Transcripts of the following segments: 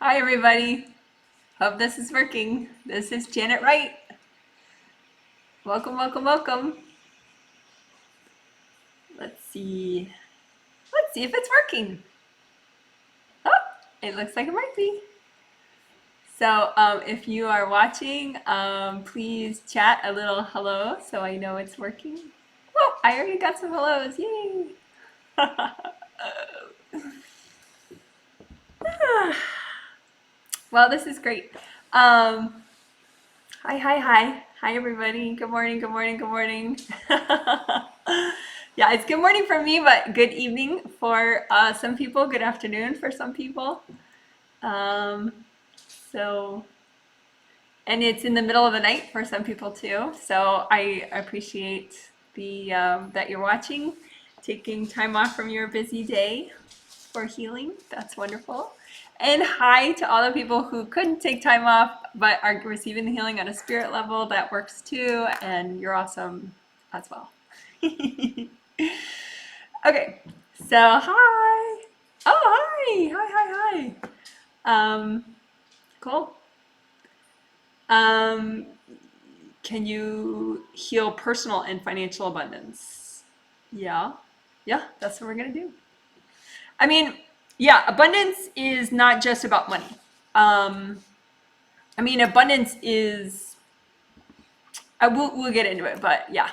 Hi everybody. Hope this is working. This is Janet Wright. Welcome, welcome, welcome. Let's see. Let's see if it's working. Oh, it looks like it might be. So if you are watching, please chat a little hello so I know it's working. Oh, I already got some hellos. Yay. Well, this is great. Hi, hi, hi. Hi, everybody. Good morning, good morning, good morning. Yeah, it's good morning for me, but good evening for some people, good afternoon for some people. Um, so, and it's in the middle of the night for some people too. So I appreciate the that you're watching, taking time off from your busy day for healing. That's wonderful. And hi to all the people who couldn't take time off but are receiving the healing on a spirit level. That works too, and you're awesome as well. Okay, so hi. Oh, hi. Hi, hi, hi. Cool. Um, can you heal personal and financial abundance? Yeah. Yeah, that's what we're gonna do. I mean, yeah, abundance is not just about money. Um, I mean, abundance is. We'll get into it, but yeah,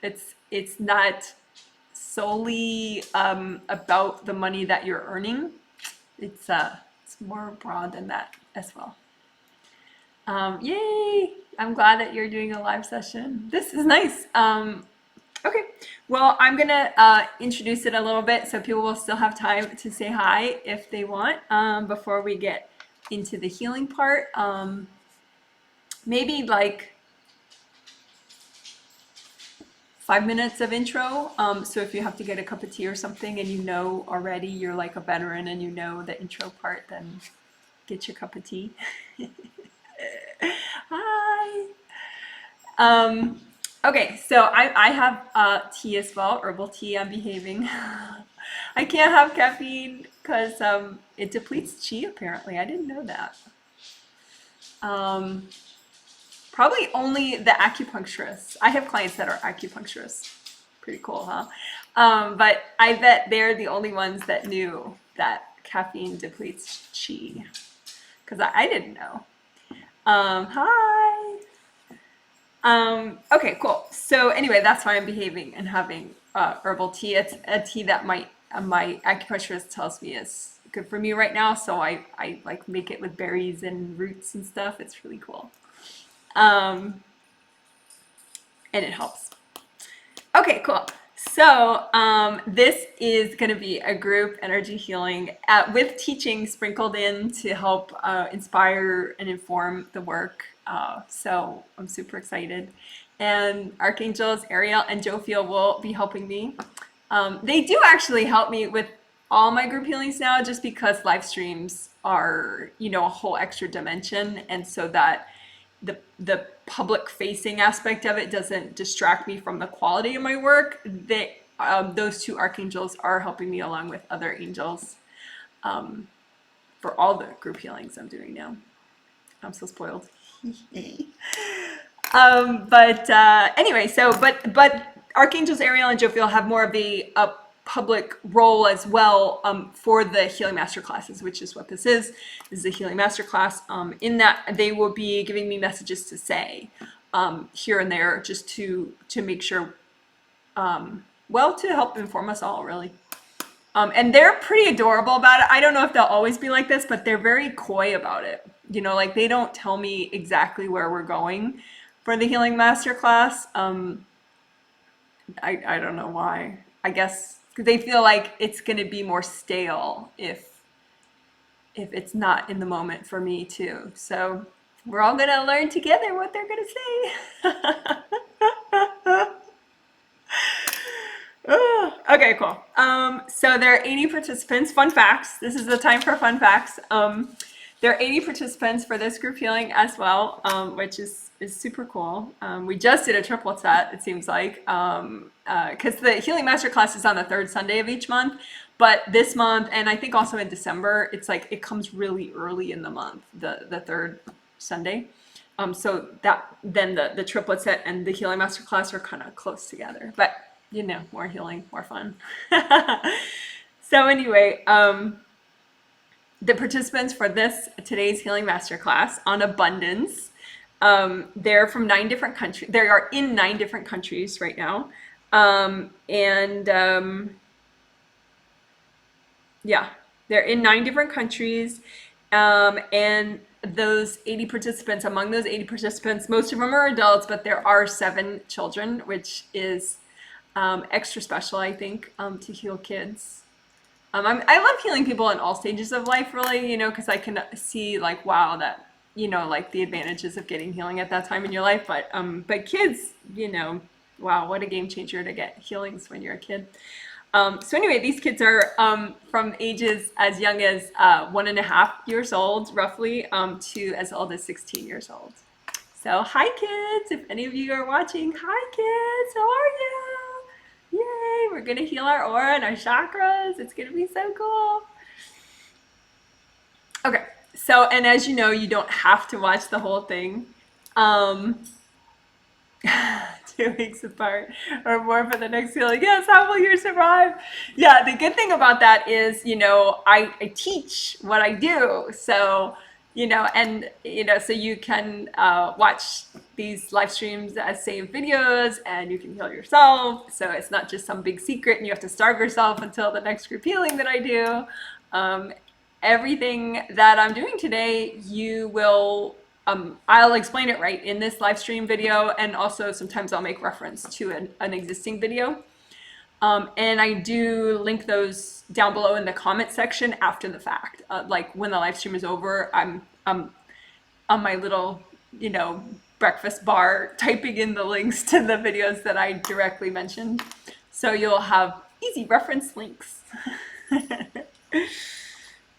it's not solely about the money that you're earning. It's more broad than that as well. Yay! I'm glad that you're doing a live session. This is nice. Okay, well, I'm gonna introduce it a little bit so people will still have time to say hi if they want before we get into the healing part. Maybe like 5 minutes of intro. So if you have to get a cup of tea or something and you know already you're like a veteran and you know the intro part, then get your cup of tea. Hi. Okay, so I have tea as well, herbal tea. I'm behaving. I can't have caffeine because it depletes chi apparently. I didn't know that. Um, Probably only the acupuncturists. I have clients that are acupuncturists. Pretty cool, huh? But I bet they're the only ones that knew that caffeine depletes chi because I didn't know. Hi. Okay, cool. So anyway, that's why I'm behaving and having herbal tea. It's a tea that my acupuncturist tells me is good for me right now. So I like make it with berries and roots and stuff. It's really cool. Um, and it helps. Okay, cool. So this is going to be a group energy healing with teaching sprinkled in to help inspire and inform the work. So I'm super excited. And archangels Ariel and Jophiel will be helping me. They do actually help me with all my group healings now, just because live streams are, a whole extra dimension, and so that the public facing aspect of it doesn't distract me from the quality of my work. Those two archangels are helping me along with other angels for all the group healings I'm doing now. I'm so spoiled. Anyway, but archangels Ariel and Jophiel have more of a public role as well for the Healing Masterclasses, which is what this is. This is a Healing Masterclass. In that they will be giving me messages to say here and there, just to make sure, to help inform us all, really. And they're pretty adorable about it. I don't know if they'll always be like this, but they're very coy about it. Like they don't tell me exactly where we're going for the Healing Masterclass. I don't know why. I guess because they feel like it's going to be more stale if it's not in the moment for me too. So we're all going to learn together what they're going to say. Okay, cool. So there are 80 participants. Fun facts. This is the time for fun facts. There are 80 participants for this group healing as well, which is super cool. We just did a triplet set, it seems like, because the Healing Masterclass is on the third Sunday of each month. But this month, and I think also in December, it's like it comes really early in the month, the third Sunday. So that then the triplet set and the Healing Masterclass are kind of close together. But you know, more healing, more fun. So anyway, the participants for today's Healing Masterclass on abundance, they're from 9 different countries. They are in 9 different countries right now. Yeah, they're in 9 different countries. And those 80 participants, among those 80 participants, most of them are adults, but there are 7 children, which is extra special, I think, to heal kids. I love healing people in all stages of life, really, you know, because I can see like, wow, that, you know, like the advantages of getting healing at that time in your life. But kids, you know, wow, what a game changer to get healings when you're a kid. So anyway, these kids are from ages as young as 1.5 years old, roughly, to as old as 16 years old. So hi, kids. If any of you are watching, hi, kids. How are you? Yay, we're going to heal our aura and our chakras. It's going to be so cool. Okay, so, and as you know, you don't have to watch the whole thing. 2 weeks apart or more for the next healing. Yes, how will you survive? Yeah, the good thing about that is, you know, I teach what I do. So, you know, and, you know, so you can watch these live streams as saved videos and you can heal yourself. So it's not just some big secret and you have to starve yourself until the next group healing that I do. Everything that I'm doing today, you will I'll explain it right in this live stream video, and also sometimes I'll make reference to an existing video. And I do link those down below in the comment section after the fact. Like when the live stream is over, I'm on my little, you know, breakfast bar typing in the links to the videos that I directly mentioned. So you'll have easy reference links.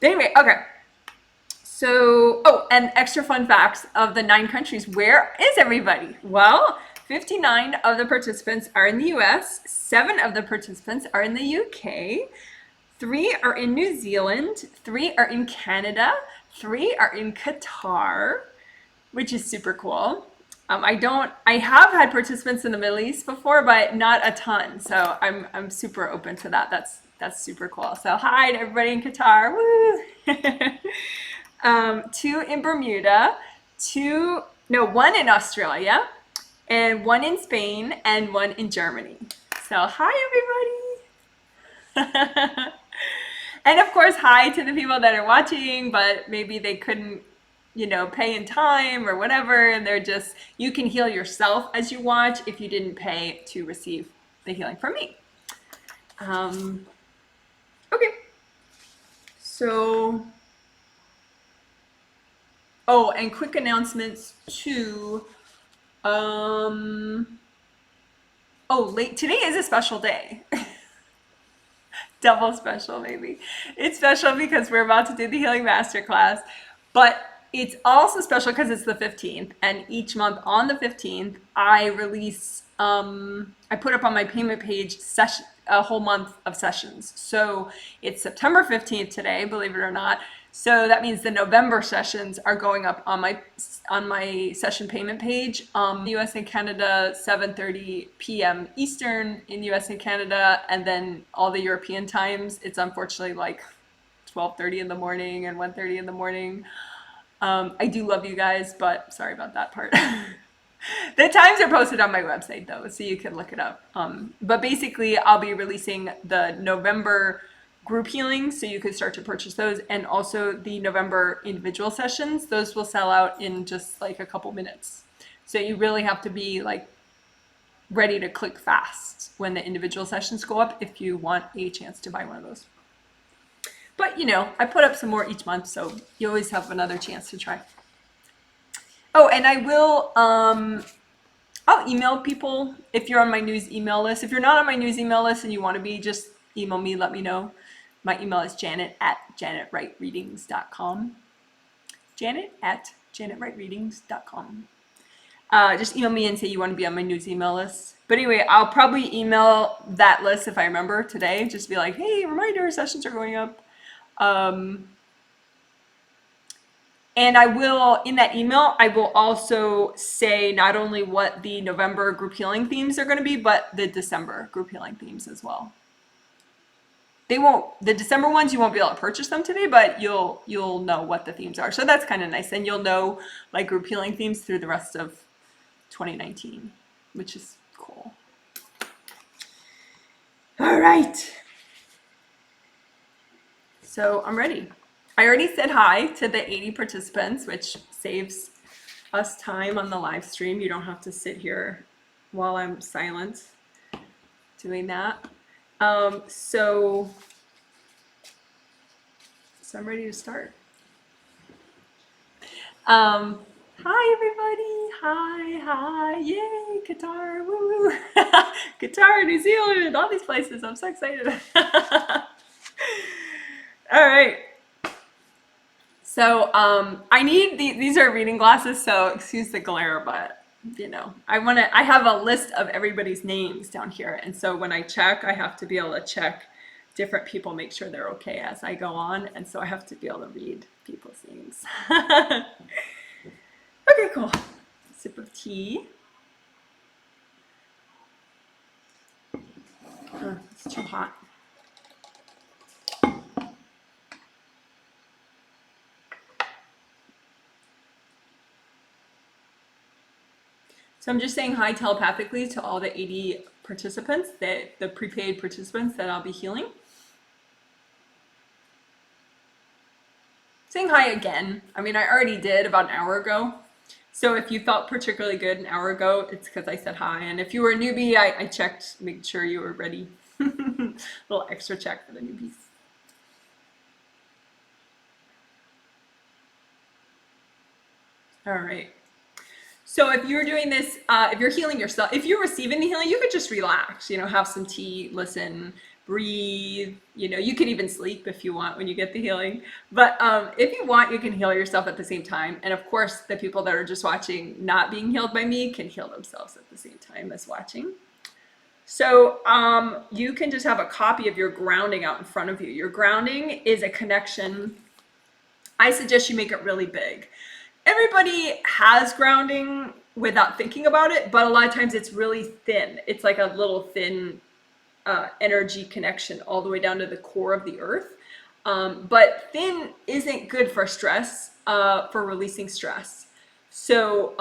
Anyway, okay. So, oh, and extra fun facts of the 9 countries. Where is everybody? Well, 59 of the participants are in the US, 7 of the participants are in the UK, 3 are in New Zealand, 3 are in Canada, 3 are in Qatar, which is super cool. I have had participants in the Middle East before, but not a ton. So I'm super open to that. That's super cool. So hi to everybody in Qatar. Woo! 2 in Bermuda, 1 in Australia, and 1 in Spain, and 1 in Germany. So hi, everybody. And of course, hi to the people that are watching, but maybe they couldn't, you know, pay in time or whatever, and they're just, you can heal yourself as you watch if you didn't pay to receive the healing from me. Okay. So, oh, and quick announcements too. Today is a special day. Double special, maybe. It's special because we're about to do the Healing Masterclass, but it's also special because it's the 15th, and each month on the 15th, I release, I put up on my payment page a whole month of sessions. So it's September 15th today, believe it or not. So that means the November sessions are going up on my session payment page. US and Canada, 7:30 p.m. Eastern in US and Canada, and then all the European times, it's unfortunately like 12:30 in the morning and 1:30 in the morning. I do love you guys, but sorry about that part. The times are posted on my website though, so you can look it up. But basically, I'll be releasing the November group healings, so you can start to purchase those, and also the November individual sessions. Those will sell out in just like a couple minutes. So you really have to be like ready to click fast when the individual sessions go up if you want a chance to buy one of those. But you know, I put up some more each month, so you always have another chance to try. Oh, and I will, I'll email people if you're on my news email list. If you're not on my news email list and you want to be, just email me, let me know. My email is janet@janetwrightreadings.com. janet@janetwrightreadings.com. Just email me and say you want to be on my news email list. But anyway, I'll probably email that list if I remember today. Just be like, hey, reminder, sessions are going up. And I will, in that email, I will also say not only what the November group healing themes are going to be, but the December group healing themes as well. The December ones, you won't be able to purchase them today, but you'll know what the themes are. So that's kind of nice. And you'll know like group healing themes through the rest of 2019, which is cool. All right. So I'm ready. I already said hi to the 80 participants, which saves us time on the live stream. You don't have to sit here while I'm silent doing that. So I'm ready to start. Hi everybody, hi, yay, Qatar, woo, Qatar, New Zealand, all these places, I'm so excited. All right. So I need these are reading glasses, so excuse the glare, but you know, I have a list of everybody's names down here, and so when I check, I have to be able to check different people, make sure they're okay as I go on, and so I have to be able to read people's names. Okay, cool. Sip of tea. Oh, it's too hot. So I'm just saying hi telepathically to all the 80 participants, the prepaid participants that I'll be healing. Saying hi again. I mean, I already did about an hour ago. So if you felt particularly good an hour ago, it's because I said hi. And if you were a newbie, I checked, made sure you were ready. Little extra check for the newbies. All right. So if you're doing this, if you're healing yourself, if you're receiving the healing, you could just relax, you know, have some tea, listen, breathe, you know, you could even sleep if you want when you get the healing. But if you want, you can heal yourself at the same time. And of course, the people that are just watching, not being healed by me, can heal themselves at the same time as watching. So you can just have a copy of your grounding out in front of you. Your grounding is a connection. I suggest you make it really big. Everybody has grounding without thinking about it, but a lot of times it's really thin. It's like a little thin energy connection all the way down to the core of the earth. But thin isn't good for stress, for releasing stress. So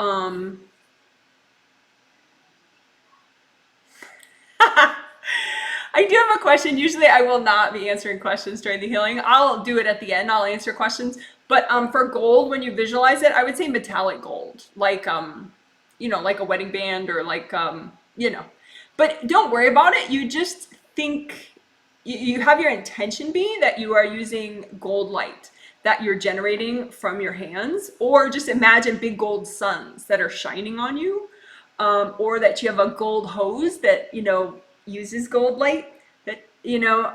I do have a question. Usually I will not be answering questions during the healing. I'll do it at the end. I'll answer questions. But for gold, when you visualize it, I would say metallic gold, like, you know, like a wedding band or like, you know, but don't worry about it. You just think, you have your intention be that you are using gold light that you're generating from your hands, or just imagine big gold suns that are shining on you, or that you have a gold hose that, you know, uses gold light, that, you know,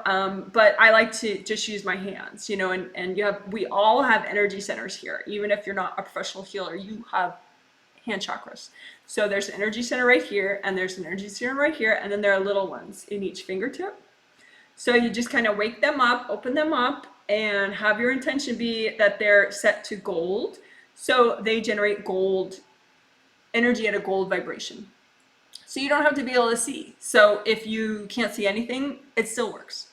but I like to just use my hands, you know, and we all have energy centers here. Even if you're not a professional healer, you have hand chakras. So there's an energy center right here, and there's an energy center right here, and then there are little ones in each fingertip. So you just kind of wake them up, open them up, and have your intention be that they're set to gold. So they generate gold energy at a gold vibration. So you don't have to be able to see. So if you can't see anything, it still works.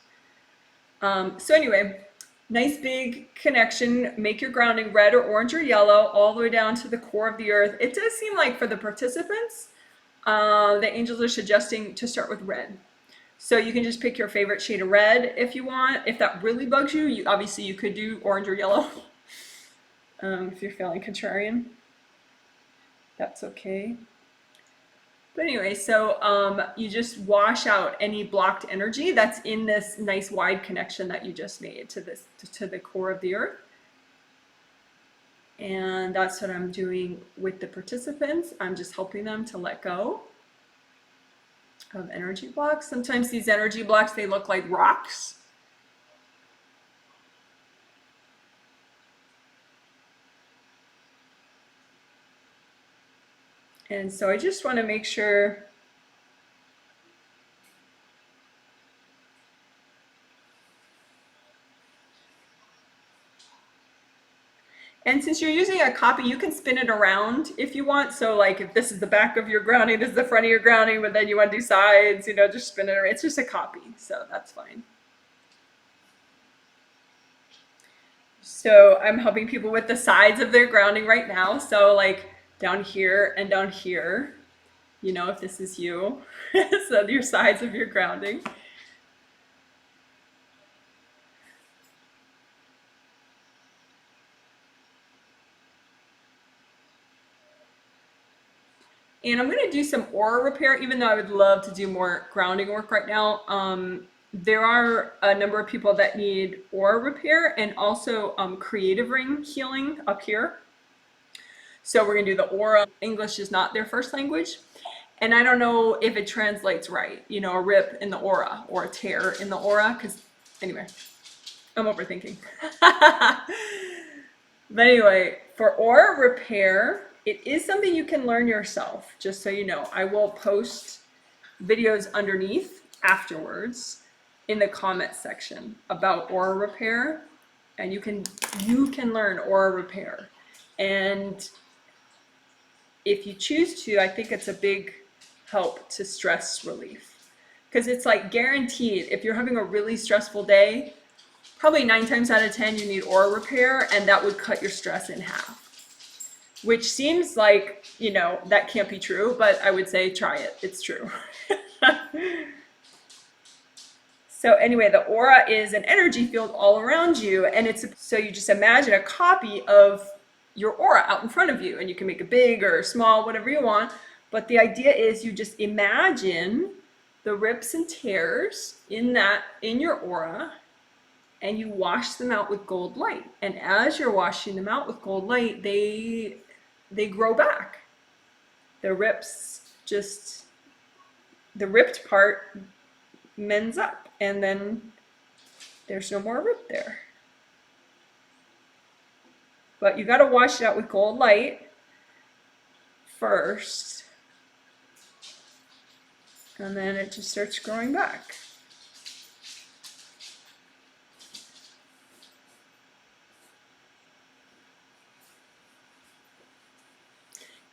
So anyway, nice big connection. Make your grounding red or orange or yellow all the way down to the core of the earth. It does seem like for the participants, the angels are suggesting to start with red. So you can just pick your favorite shade of red if you want. If that really bugs you, obviously you could do orange or yellow. If you're feeling contrarian, that's okay. But anyway, so you just wash out any blocked energy that's in this nice wide connection that you just made to the core of the earth. And that's what I'm doing with the participants. I'm just helping them to let go of energy blocks. Sometimes these energy blocks, they look like rocks. And so I just want to make sure. And since you're using a copy, you can spin it around if you want. So like if this is the back of your grounding, this is the front of your grounding, but then you want to do sides, you know, just spin it around. It's just a copy, so that's fine. So I'm helping people with the sides of their grounding right now. So like down here and down here, you know, if this is you, so your sides of your grounding. And I'm going to do some aura repair, even though I would love to do more grounding work right now. There are a number of people that need aura repair and also creative ring healing up here. So we're going to do the aura. English is not their first language. And I don't know if it translates right, you know, a rip in the aura or a tear in the aura, because anyway, I'm overthinking. But anyway, for aura repair, it is something you can learn yourself, just so you know. I will post videos underneath afterwards in the comment section about aura repair, and you can learn aura repair. And if you choose to, I think it's a big help to stress relief, because it's like guaranteed if you're having a really stressful day, probably 9 times out of 10 you need aura repair, and that would cut your stress in half, which seems like, you know, that can't be true, but I would say try it. It's true. So anyway, the aura is an energy field all around you, and it's so you just imagine a copy of your aura out in front of you, and you can make it big or small, whatever you want. But the idea is you just imagine the rips and tears in your aura, and you wash them out with gold light. And as you're washing them out with gold light, they grow back. The ripped part mends up, and then there's no more rip there. But you got to wash it out with gold light first, and then it just starts growing back.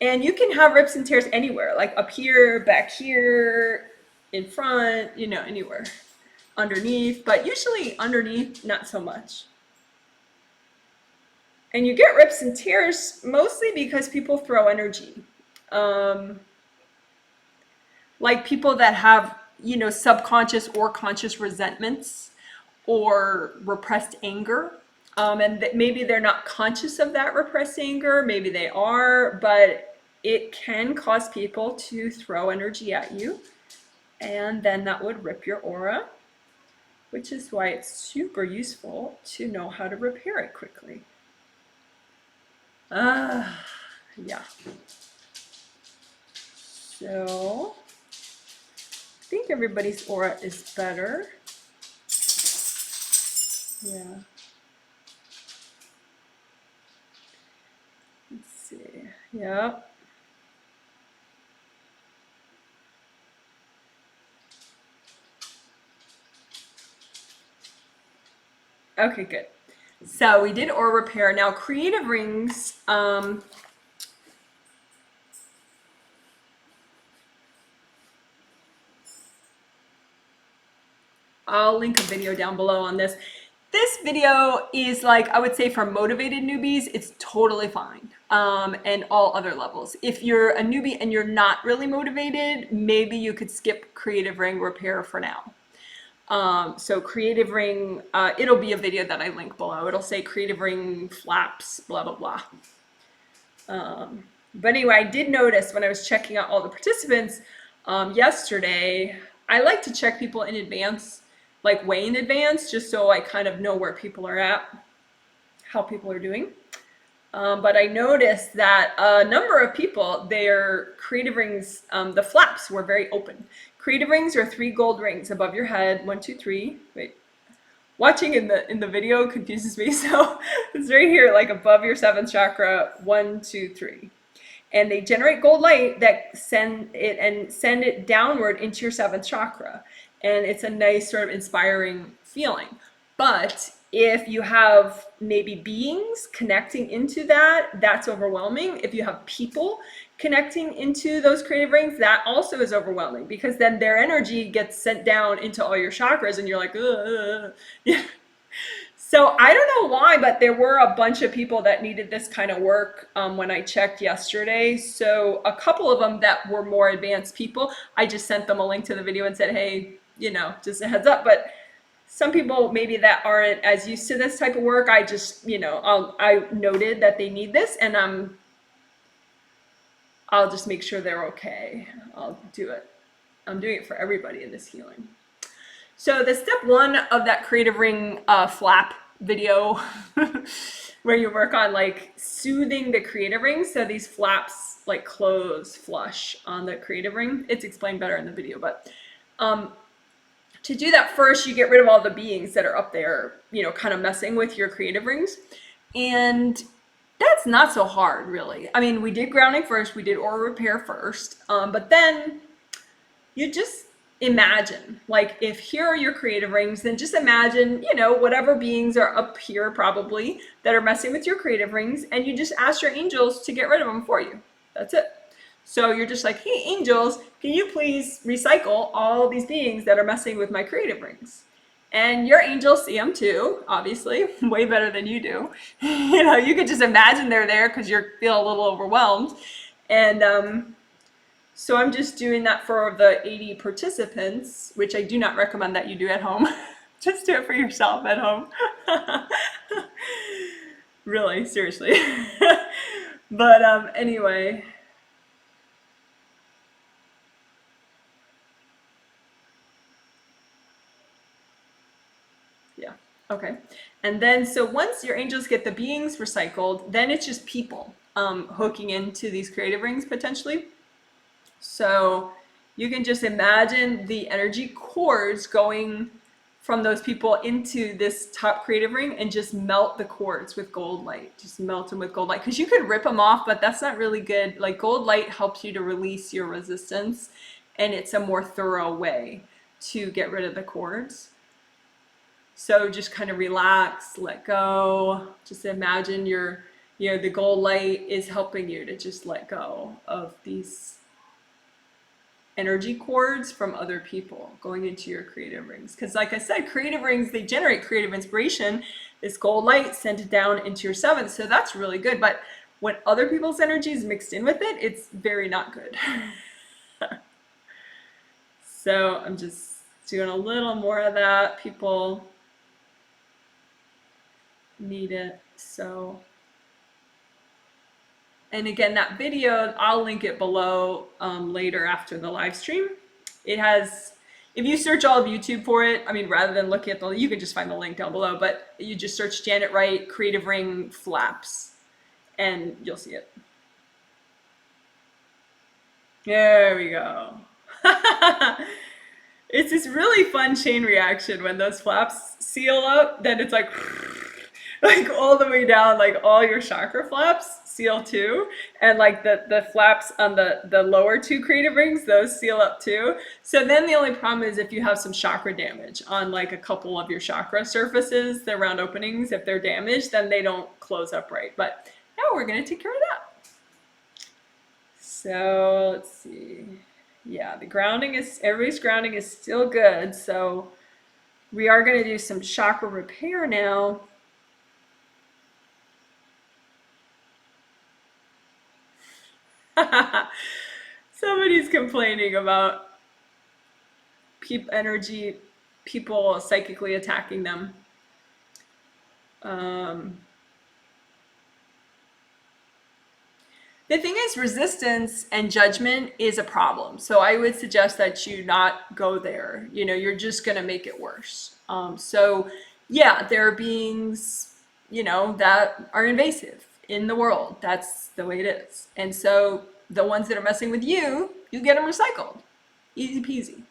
And you can have rips and tears anywhere, like up here, back here, in front, you know, anywhere. Underneath, but usually underneath, not so much. And you get rips and tears mostly because people throw energy. Like people that have, you know, subconscious or conscious resentments or repressed anger. And maybe they're not conscious of that repressed anger, maybe they are, but it can cause people to throw energy at you, and then that would rip your aura, which is why it's super useful to know how to repair it quickly. Yeah. So I think everybody's aura is better. Yeah. Let's see. Yep. Okay, good. So we did aura repair. Now creative rings, I'll link a video down below on this. This video is like, I would say for motivated newbies, it's totally fine. And all other levels. If you're a newbie and you're not really motivated, maybe you could skip creative ring repair for now. So creative ring, it'll be a video that I link below. It'll say creative ring flaps, blah, blah, blah. But anyway, I did notice when I was checking out all the participants yesterday, I like to check people in advance, like way in advance, just so I kind of know where people are at, how people are doing. But I noticed that a number of people, their creative rings, the flaps were very open. Creative rings are 3 gold rings above your head. 1, 2, 3. Wait, watching in the video confuses me. So it's right here, like above your 7th chakra. 1, 2, 3. and they generate gold light that send it downward into your seventh chakra. And it's a nice sort of inspiring feeling. But if you have maybe beings connecting into that, that's overwhelming. If you have people connecting into those creative rings, that also is overwhelming, because then their energy gets sent down into all your chakras and you're like, ugh. Yeah. So I don't know why, but there were a bunch of people that needed this kind of work when I checked yesterday. So a couple of them that were more advanced people, I just sent them a link to the video and said, hey, you know, just a heads up. But some people maybe that aren't as used to this type of work, I just, you know, I noted that they need this, and I'll just make sure they're okay. I'll do it. I'm doing it for everybody in this healing. So the step one of that creative ring flap video where you work on like soothing the creative ring, so these flaps like close flush on the creative ring. It's explained better in the video, but to do that, first you get rid of all the beings that are up there, you know, kind of messing with your creative rings. And that's not so hard, really. I mean, we did grounding first, we did aura repair first, but then you just imagine, like, if here are your creative rings, then just imagine, you know, whatever beings are up here probably that are messing with your creative rings, and you just ask your angels to get rid of them for you. That's it. So you're just like, hey, angels, can you please recycle all these beings that are messing with my creative rings? And your angels see them too, obviously, way better than you do. You know, you could just imagine they're there because you feel a little overwhelmed. And so I'm just doing that for the 80 participants, which I do not recommend that you do at home. Just do it for yourself at home. Really, seriously. But anyway. Yeah, okay. And then, so once your angels get the beings recycled, then it's just people hooking into these creative rings potentially. So you can just imagine the energy cords going from those people into this top creative ring, and just melt the cords with gold light. Just melt them with gold light, because you could rip them off, but that's not really good. Like, gold light helps you to release your resistance, and it's a more thorough way to get rid of the cords. So just kind of relax, let go. Just imagine the gold light is helping you to just let go of these energy cords from other people going into your creative rings. Because like I said, creative rings, they generate creative inspiration. This gold light sent it down into your seventh, so that's really good. But when other people's energy is mixed in with it, it's very not good. So I'm just doing a little more of that. People need it. So, and again, that video, I'll link it below later after the live stream. It has, if you search all of YouTube for it, I mean, rather than looking at you can just find the link down below, but you just search Janet Wright creative ring flaps and you'll see it. There we go. It's this really fun chain reaction when those flaps seal up, then it's like all the way down, like all your chakra flaps seal too, and like the flaps on the lower two creative rings, those seal up too. So then the only problem is if you have some chakra damage on like a couple of your chakra surfaces, the round openings, if they're damaged, then they don't close up right. But now we're going to take care of that. So let's see. Yeah, the grounding is, everybody's grounding is still good. So we are going to do some chakra repair now. Somebody's complaining about people psychically attacking them. The thing is, resistance and judgment is a problem. So I would suggest that you not go there. You know, you're just going to make it worse. So yeah, there are beings, you know, that are invasive in the world. That's the way it is. And so the ones that are messing with you, you get them recycled. Easy peasy.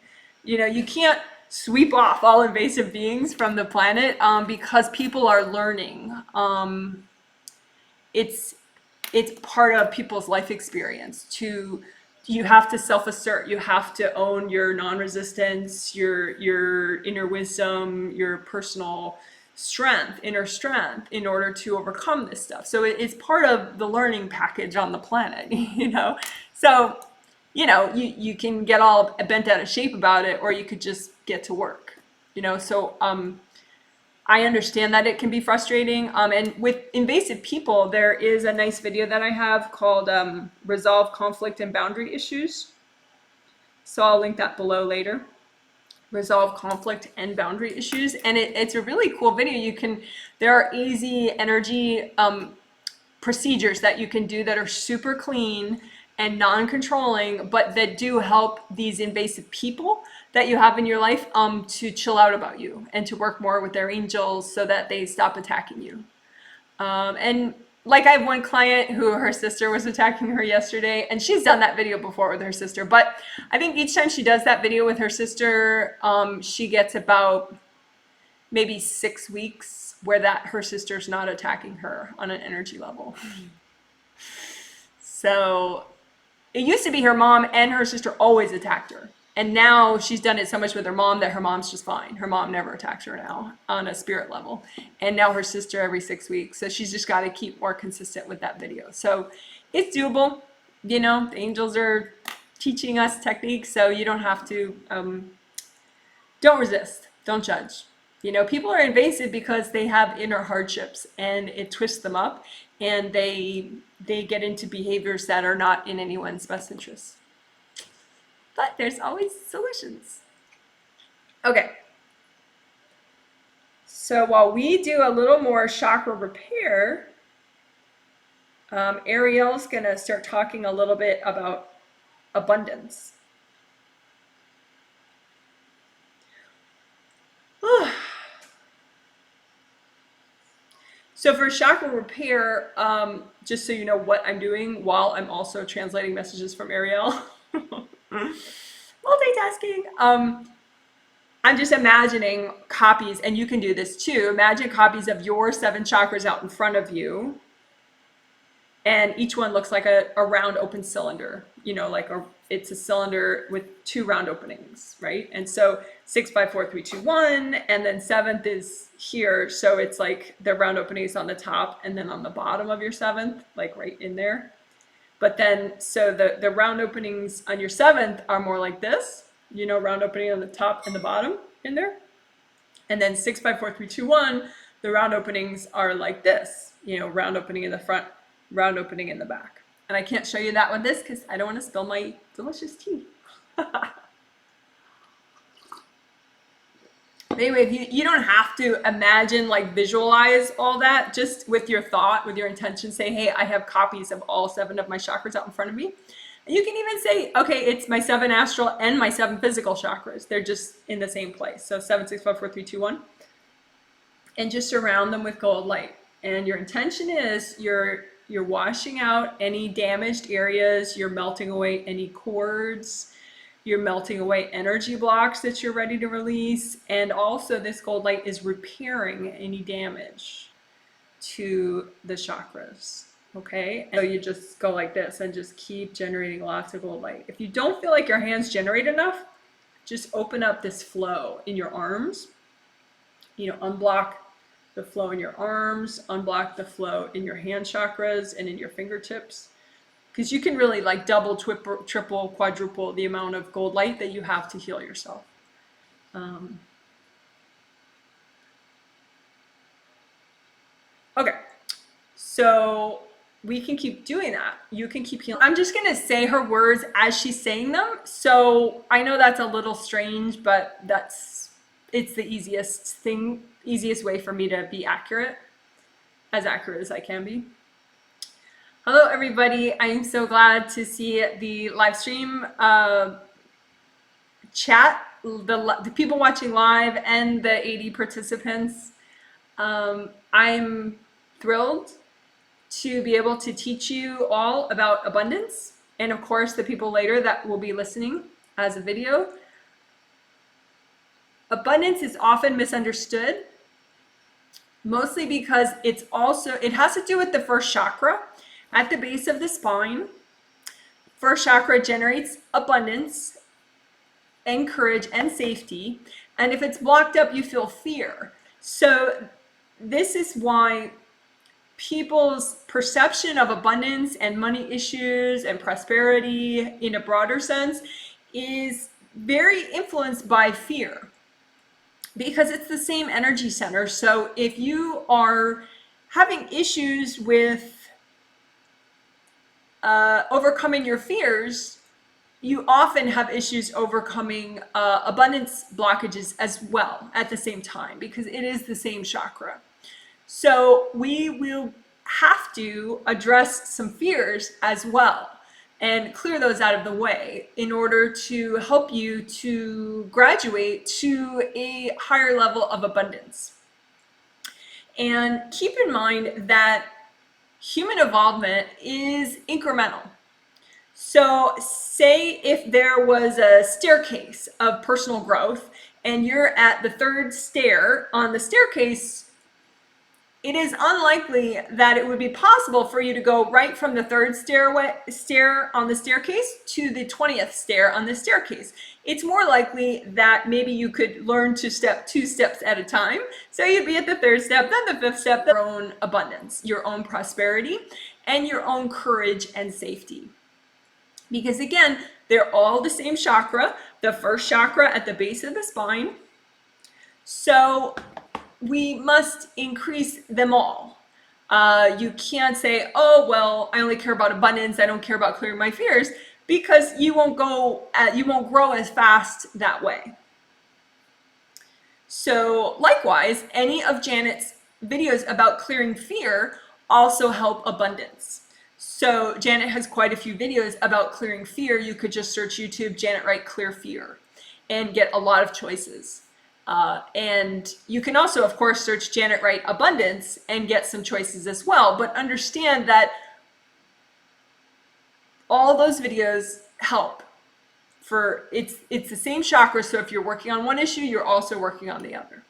You know, you can't sweep off all invasive beings from the planet because people are learning. it's part of people's life experience you have to self-assert, you have to own your non-resistance, your inner wisdom, your personal strength, inner strength, in order to overcome this stuff. So it's part of the learning package on the planet, you know. So, you know, you can get all bent out of shape about it, or you could just get to work, you know. So I understand that it can be frustrating. And with invasive people, there is a nice video that I have called Resolve Conflict and Boundary Issues. So I'll link that below later. Resolve conflict and boundary issues. And it's a really cool video. There are easy energy procedures that you can do that are super clean and non-controlling, but that do help these invasive people that you have in your life to chill out about you and to work more with their angels so that they stop attacking you. And like, I have one client who her sister was attacking her yesterday, and she's done that video before with her sister, but I think each time she does that video with her sister, she gets about maybe 6 weeks where her sister's not attacking her on an energy level. So it used to be her mom and her sister always attacked her. And now she's done it so much with her mom that her mom's just fine. Her mom never attacks her now on a spirit level. And now her sister every 6 weeks. So she's just got to keep more consistent with that video. So it's doable. You know, the angels are teaching us techniques, so you don't have to, don't resist, don't judge. You know, people are invasive because they have inner hardships and it twists them up, and they get into behaviors that are not in anyone's best interest. But there's always solutions. Okay. So while we do a little more chakra repair, Ariel's going to start talking a little bit about abundance. So for chakra repair, just so you know what I'm doing while I'm also translating messages from Ariel. Multitasking. I'm just imagining copies, and you can do this too. Imagine copies of your 7 chakras out in front of you, and each one looks like a round open cylinder. You know, like it's a cylinder with 2 round openings, right? And so 6, 5, 4, 3, 2, 1, and then 7th is here. So it's like the round opening is on the top, and then on the bottom of your 7th, like right in there. But then, so the round openings on your 7th are more like this, you know, round opening on the top and the bottom in there. And then 6, 5, 4, 3, 2, 1, the round openings are like this, you know, round opening in the front, round opening in the back. And I can't show you that with this because I don't want to spill my delicious tea. Anyway, you don't have to imagine, like visualize all that. Just with your thought, with your intention, say, hey, I have copies of all 7 of my chakras out in front of me. And you can even say, okay, it's my 7 astral and my 7 physical chakras. They're just in the same place. So 7, 6, 5, 4, 3, 2, 1. And just surround them with gold light. And your intention is you're washing out any damaged areas. You're melting away any cords. You're melting away energy blocks that you're ready to release. And also this gold light is repairing any damage to the chakras. Okay, so you just go like this and just keep generating lots of gold light. If you don't feel like your hands generate enough, just open up this flow in your arms. You know, unblock the flow in your arms, unblock the flow in your hand chakras and in your fingertips. Because you can really like double, triple, quadruple the amount of gold light that you have to heal yourself. Okay, so we can keep doing that. You can keep healing. I'm just going to say her words as she's saying them. So I know that's a little strange, but it's the easiest way for me to be accurate as I can be. Hello, everybody. I am so glad to see the live stream chat, the people watching live and the 80 participants. I'm thrilled to be able to teach you all about abundance, and of course the people later that will be listening as a video. Abundance is often misunderstood, mostly because it has to do with the first chakra, At the base of the spine, first chakra generates abundance and courage and safety. And if it's blocked up, you feel fear. So this is why people's perception of abundance and money issues and prosperity in a broader sense is very influenced by fear, because it's the same energy center. So if you are having issues with overcoming your fears, you often have issues overcoming abundance blockages as well at the same time, because it is the same chakra. So we will have to address some fears as well and clear those out of the way in order to help you to graduate to a higher level of abundance. And keep in mind that human evolvement is incremental. So say if there was a staircase of personal growth and you're at the third stair on the staircase, it is unlikely that it would be possible for you to go right from the third stair on the staircase to the 20th stair on the staircase. It's more likely that maybe you could learn to step 2 steps at a time. So you'd be at the third step, then the fifth step, your own abundance, your own prosperity, and your own courage and safety. Because again, they're all the same chakra, the first chakra at the base of the spine. So we must increase them all. You can't say, oh, well, I only care about abundance, I don't care about clearing my fears, because you won't grow as fast that way. So likewise, any of Janet's videos about clearing fear also help abundance. So Janet has quite a few videos about clearing fear. You could just search YouTube, Janet Wright Clear Fear, and get a lot of choices. And you can also, of course, search Janet Wright Abundance and get some choices as well. But understand that all those videos help. It's the same chakra, so if you're working on one issue, you're also working on the other.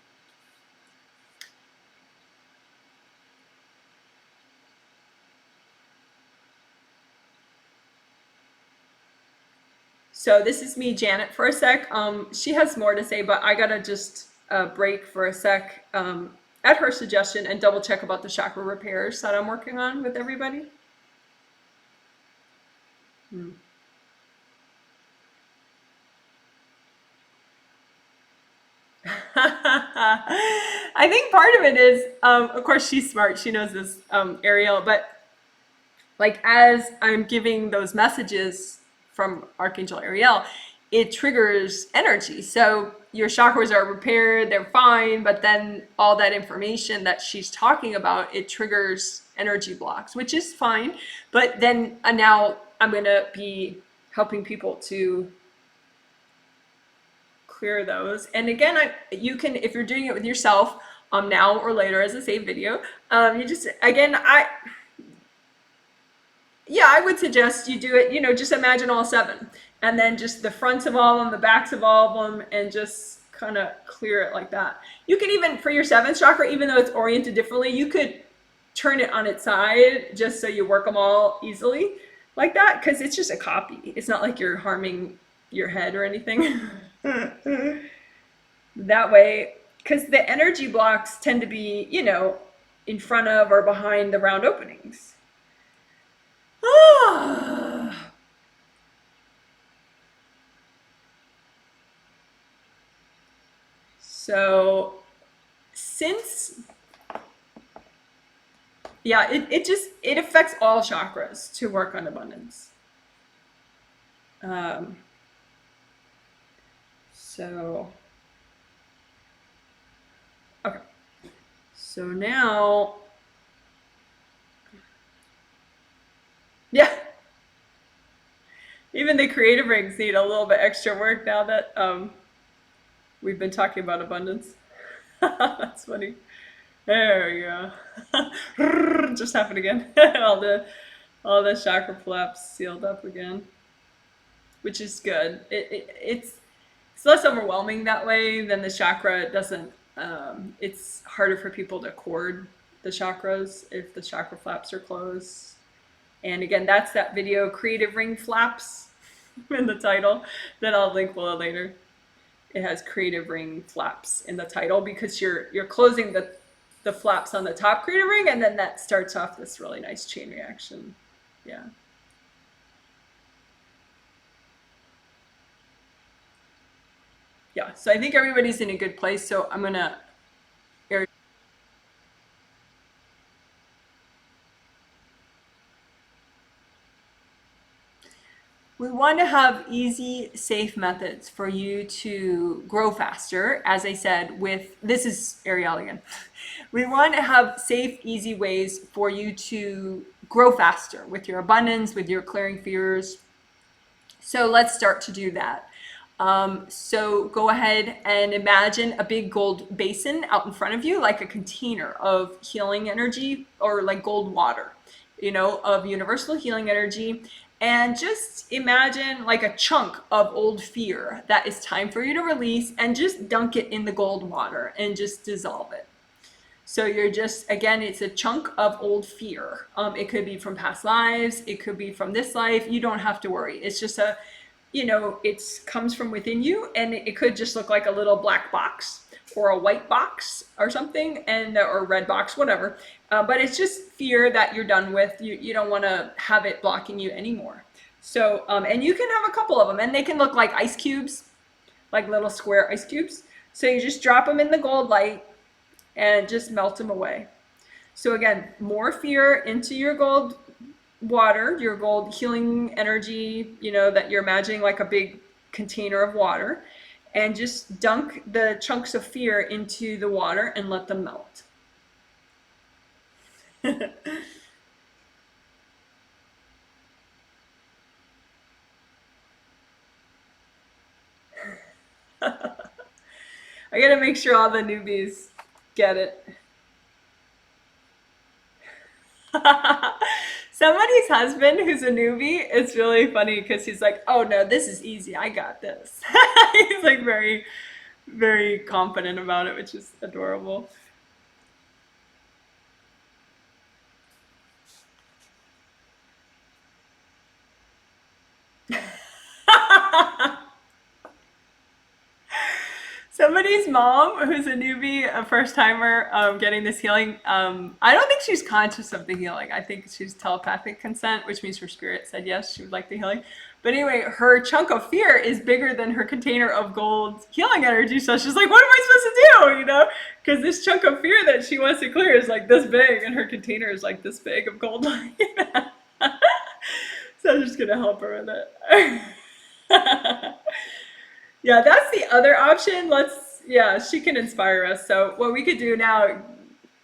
So this is me, Janet, for a sec. She has more to say, but I gotta just break for a sec at her suggestion and double check about the chakra repairs that I'm working on with everybody. I think part of it is, of course, she's smart. She knows this, Ariel, but like as I'm giving those messages from Archangel Ariel, it triggers energy. So your chakras are repaired, they're fine, but then all that information that she's talking about, it triggers energy blocks, which is fine. But then now I'm going to be helping people to clear those. And again, you can, if you're doing it with yourself, now or later as a saved video, you just, again, I would suggest you do it, just imagine all 7 and then just the fronts of all of them, the backs of all of them, and just kind of clear it like that. You can even, for your 7th chakra, even though it's oriented differently, you could turn it on its side just so you work them all easily like that, because it's just a copy. It's not like you're harming your head or anything. That way, because the energy blocks tend to be, in front of or behind the round openings. So since, it affects all chakras to work on abundance. Okay. So now, even the creative rings need a little bit extra work now that we've been talking about abundance. That's funny. There we go. Just happened again. all the chakra flaps sealed up again, which is good. It's less overwhelming that way than the chakra. Doesn't. It's harder for people to cord the chakras if the chakra flaps are closed. And again, that's that video, Creative Ring Flaps, in the title, that I'll link below later. It has creative ring flaps in the title because you're closing the flaps on the top creative ring, and then that starts off this really nice chain reaction. Yeah. Yeah. So I think everybody's in a good place. So I'm gonna We want to have easy, safe methods for you to grow faster. As I said, with this is Ariel again. We want to have safe, easy ways for you to grow faster with your abundance, with your clearing fears. So let's start to do that. So go ahead and imagine a big gold basin out in front of you, like a container of healing energy, or like gold water, of universal healing energy. And just imagine like a chunk of old fear that is time for you to release, and just dunk it in the gold water and just dissolve it. So you're just, again, it's a chunk of old fear. It could be from past lives. It could be from this life. You don't have to worry. It's just it comes from within you, and it could just look like a little black box or a white box or something, or a red box, whatever. But it's just fear that you're done with. You don't want to have it blocking you anymore. So, and you can have a couple of them, and they can look like ice cubes, like little square ice cubes. So you just drop them in the gold light and just melt them away. So again, more fear into your gold water, your gold healing energy, that you're imagining like a big container of water, and just dunk the chunks of fear into the water and let them melt. I gotta make sure all the newbies get it. Somebody's husband who's a newbie, it's really funny because he's like, oh no, this is easy. I got this. He's like very, very confident about it, which is adorable. Somebody's mom who's a newbie, a first timer, getting this healing. I don't think she's conscious of the healing. I think she's telepathic consent, which means her spirit said yes, she would like the healing. But anyway, her chunk of fear is bigger than her container of gold healing energy. So she's like, what am I supposed to do? Because this chunk of fear that she wants to clear is like this big, and her container is like this big of gold light. So I'm just going to help her with it. Yeah, that's the other option. Yeah, she can inspire us. So what we could do now,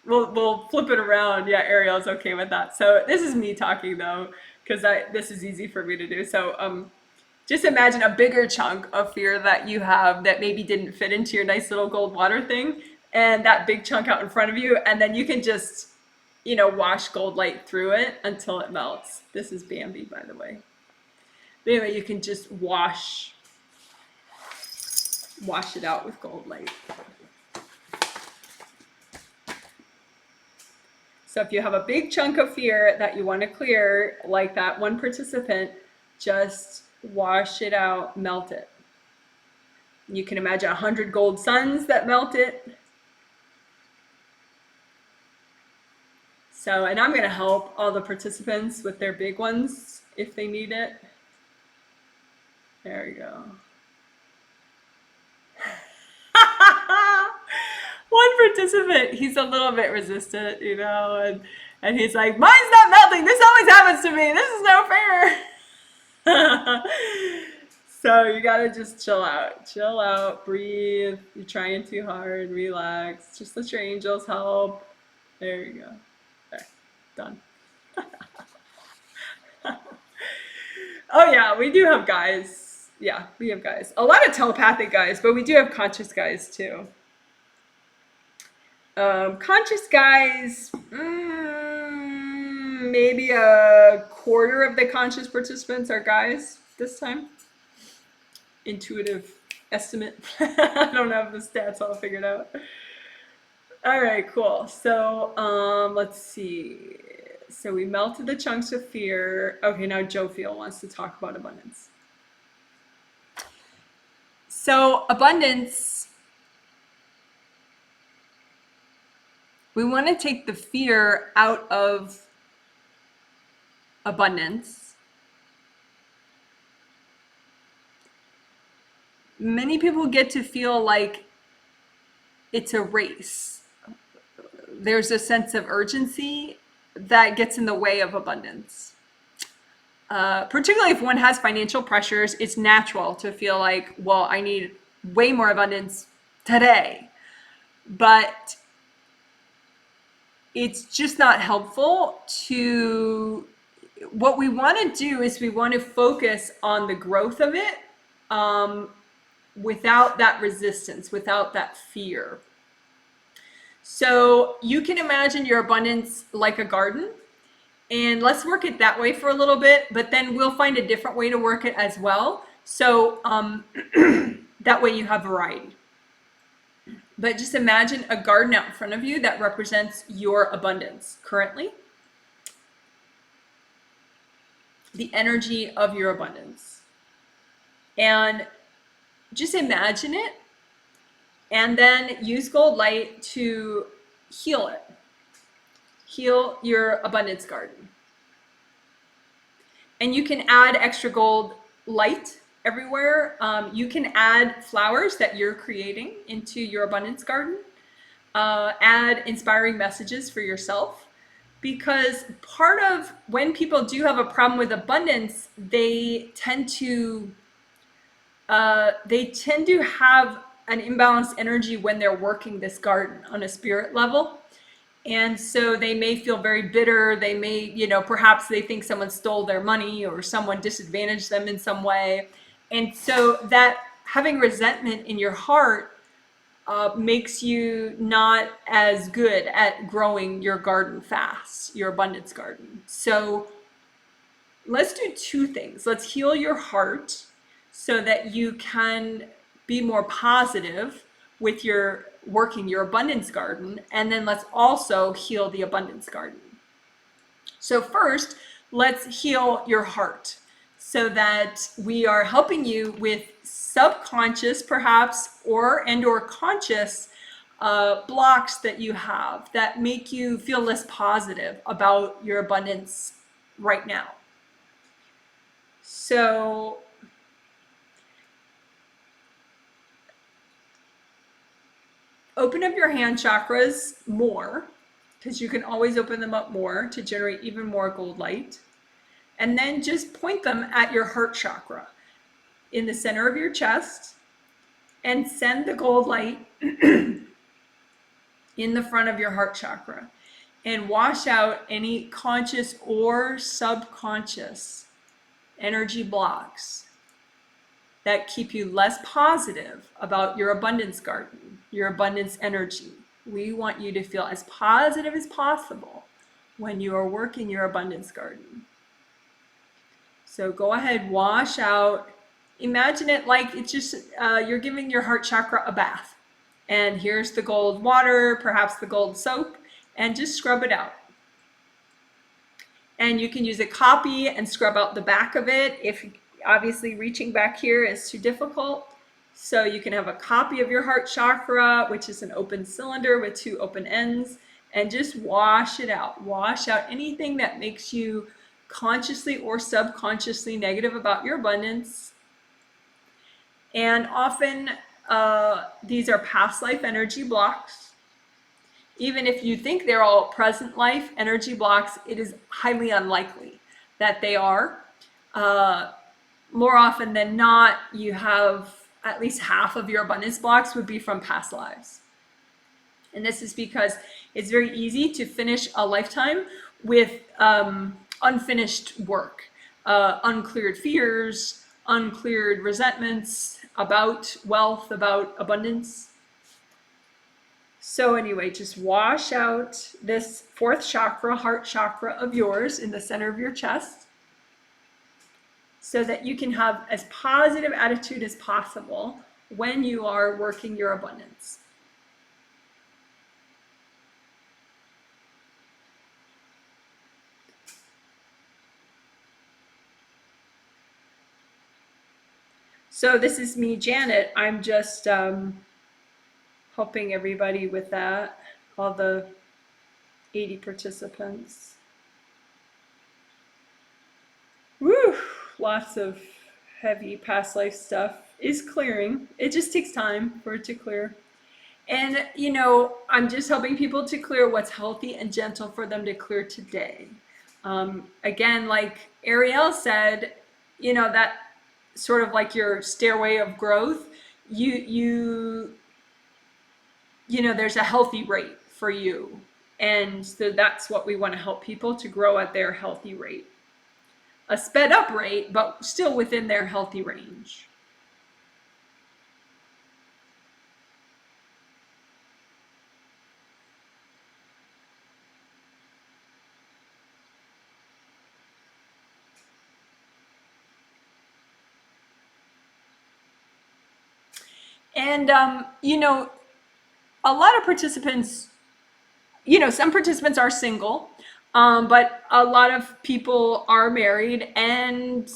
we'll flip it around. Yeah, Ariel's okay with that. So this is me talking though, because this is easy for me to do. So just imagine a bigger chunk of fear that you have that maybe didn't fit into your nice little gold water thing, and that big chunk out in front of you, and then you can just, wash gold light through it until it melts. This is Bambi, by the way. But anyway, you can just wash it out with gold light. So if you have a big chunk of fear that you want to clear, like that one participant, just wash it out, melt it. You can imagine 100 gold suns that melt it. So, and I'm going to help all the participants with their big ones if they need it. There we go. One participant, he's a little bit resistant, and he's like, mine's not melting. This always happens to me. This is no fair. So you gotta just chill out, breathe. You're trying too hard, relax. Just let your angels help. There you go. There, done. Oh yeah, we do have guys. Yeah, we have guys. A lot of telepathic guys, but we do have conscious guys too. Conscious guys, maybe a quarter of the conscious participants are guys this time. Intuitive estimate. I don't have the stats all figured out. All right, cool. So let's see. So we melted the chunks of fear. Okay, now Jophiel wants to talk about abundance. So abundance, we want to take the fear out of abundance. Many people get to feel like it's a race. There's a sense of urgency that gets in the way of abundance. Particularly if one has financial pressures, it's natural to feel like, well, I need way more abundance today. But it's just not helpful to, what we want to do is we want to focus on the growth of it without that resistance, without that fear. So you can imagine your abundance like a garden, and let's work it that way for a little bit, but then we'll find a different way to work it as well. So that way you have variety. But just imagine a garden out in front of you that represents your abundance currently. The energy of your abundance. And just imagine it, and then use gold light to heal it. Heal your abundance garden. And you can add extra gold light everywhere. You can add flowers that you're creating into your abundance garden. Add inspiring messages for yourself. Because part of when people do have a problem with abundance, they tend to have an imbalanced energy when they're working this garden on a spirit level. And so they may feel very bitter. They may, perhaps they think someone stole their money or someone disadvantaged them in some way. And so that having resentment in your heart makes you not as good at growing your garden fast, your abundance garden. So let's do two things. Let's heal your heart so that you can be more positive with your working your abundance garden, and then let's also heal the abundance garden. So first, let's heal your heart so that we are helping you with subconscious perhaps or conscious blocks that you have that make you feel less positive about your abundance right now. So open up your hand chakras more, because you can always open them up more to generate even more gold light. And then just point them at your heart chakra in the center of your chest and send the gold light in the front of your heart chakra and wash out any conscious or subconscious energy blocks that keep you less positive about your abundance garden, your abundance energy. We want you to feel as positive as possible when you are working your abundance garden. So go ahead, wash out. Imagine it like it's just, you're giving your heart chakra a bath. And here's the gold water, perhaps the gold soap, and just scrub it out. And you can use a copy and scrub out the back of it if obviously reaching back here is too difficult. So you can have a copy of your heart chakra, which is an open cylinder with two open ends, and just wash it out. Wash out anything that makes you consciously or subconsciously negative about your abundance. And often these are past life energy blocks. Even if you think they're all present life energy blocks, it is highly unlikely that they are. More often than not, you have at least half of your abundance blocks would be from past lives. And this is because it's very easy to finish a lifetime with unfinished work, uncleared fears, uncleared resentments about wealth, about abundance. So anyway, just wash out this fourth chakra, heart chakra of yours in the center of your chest, so that you can have as positive attitude as possible when you are working your abundance. So this is me, Janet. I'm just helping everybody with that, all the 80 participants. Woo! Lots of heavy past life stuff is clearing. It just takes time for it to clear. And, I'm just helping people to clear what's healthy and gentle for them to clear today. Again, like Ariel said, that sort of like your stairway of growth, there's a healthy rate for you. And so that's what we want to help people to grow at their healthy rate. A sped up rate, but still within their healthy range. And, a lot of participants, some participants are single, but a lot of people are married, and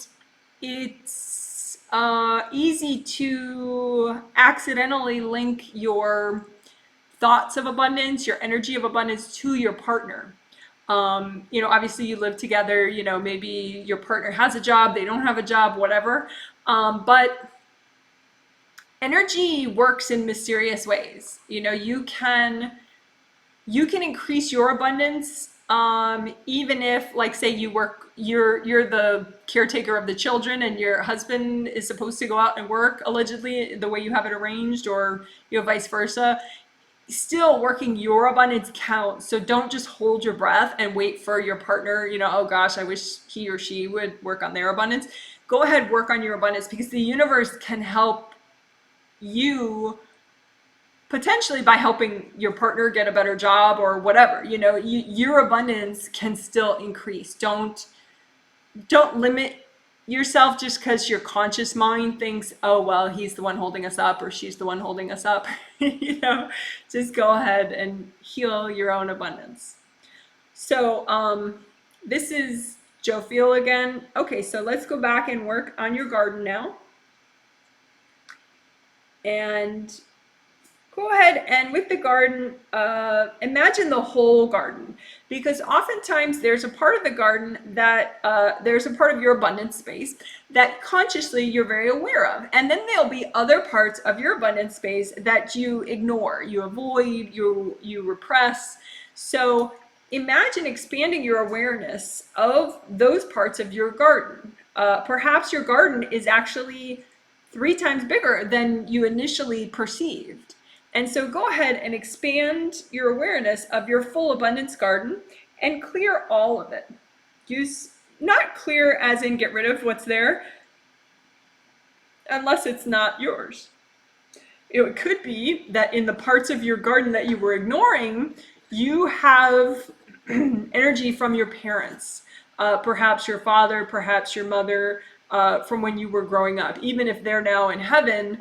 it's easy to accidentally link your thoughts of abundance, your energy of abundance to your partner. Obviously you live together, maybe your partner has a job, they don't have a job, whatever. But energy works in mysterious ways. You can increase your abundance, even if, like, say you're the caretaker of the children and your husband is supposed to go out and work, allegedly, the way you have it arranged, or vice versa. Still, working your abundance counts. So don't just hold your breath and wait for your partner, oh gosh, I wish he or she would work on their abundance. Go ahead, work on your abundance, because the universe can help you potentially by helping your partner get a better job or whatever. Your abundance can still increase. Don't limit yourself just because your conscious mind thinks, oh well, he's the one holding us up or she's the one holding us up. Just go ahead and heal your own abundance. So this is Jophiel again. Okay, so let's go back and work on your garden now. And go ahead and with the garden, imagine the whole garden, because oftentimes there's a part of the garden that there's a part of your abundance space that consciously you're very aware of. And then there'll be other parts of your abundance space that you ignore, you avoid, you repress. So imagine expanding your awareness of those parts of your garden. Perhaps your garden is actually 3 times bigger than you initially perceived. And so go ahead and expand your awareness of your full abundance garden and clear all of it. Use not clear as in get rid of what's there, unless it's not yours. It could be that in the parts of your garden that you were ignoring, you have energy from your parents, perhaps your father, perhaps your mother, from when you were growing up. Even if they're now in heaven,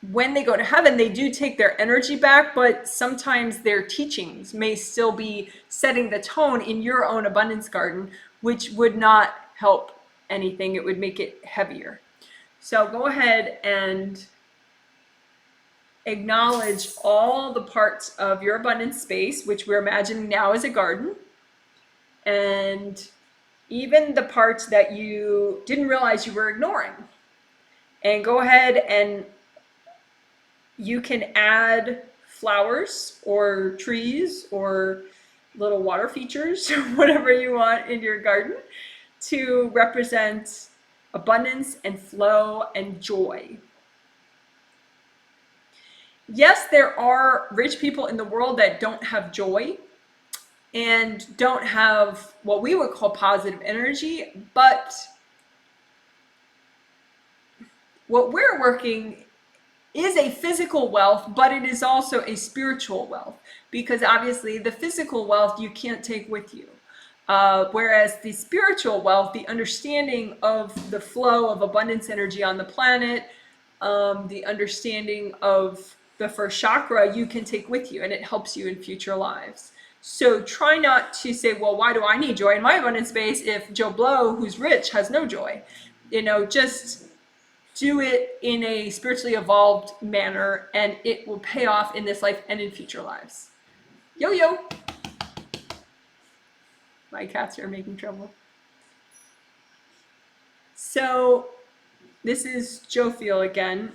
when they go to heaven, they do take their energy back, but sometimes their teachings may still be setting the tone in your own abundance garden, which would not help anything. It would make it heavier. So go ahead and acknowledge all the parts of your abundance space, which we're imagining now as a garden, and even the parts that you didn't realize you were ignoring. And go ahead and you can add flowers or trees or little water features, whatever you want in your garden, to represent abundance and flow and joy. Yes, there are rich people in the world that don't have joy and don't have what we would call positive energy, but what we're working is a physical wealth, but it is also a spiritual wealth, because obviously the physical wealth you can't take with you. Whereas the spiritual wealth, the understanding of the flow of abundance energy on the planet, the understanding of the first chakra, you can take with you, and it helps you in future lives. So try not to say, well, why do I need joy in my abundance space if Joe Blow, who's rich, has no joy? Just do it in a spiritually evolved manner, and it will pay off in this life and in future lives. Yo, yo. My cats are making trouble. So this is Jophiel again.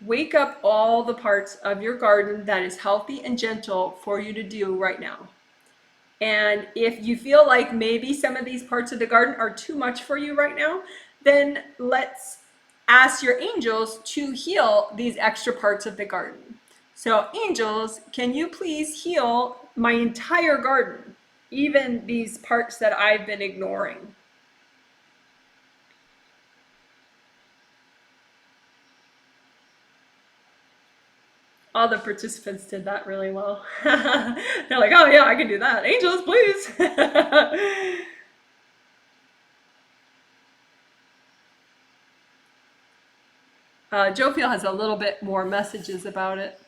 Wake up all the parts of your garden that is healthy and gentle for you to do right now. And if you feel like maybe some of these parts of the garden are too much for you right now, then let's ask your angels to heal these extra parts of the garden. So angels, can you please heal my entire garden, even these parts that I've been ignoring? All the participants did that really well. They're like, oh yeah, I can do that. Angels, please. Jophiel has a little bit more messages about it.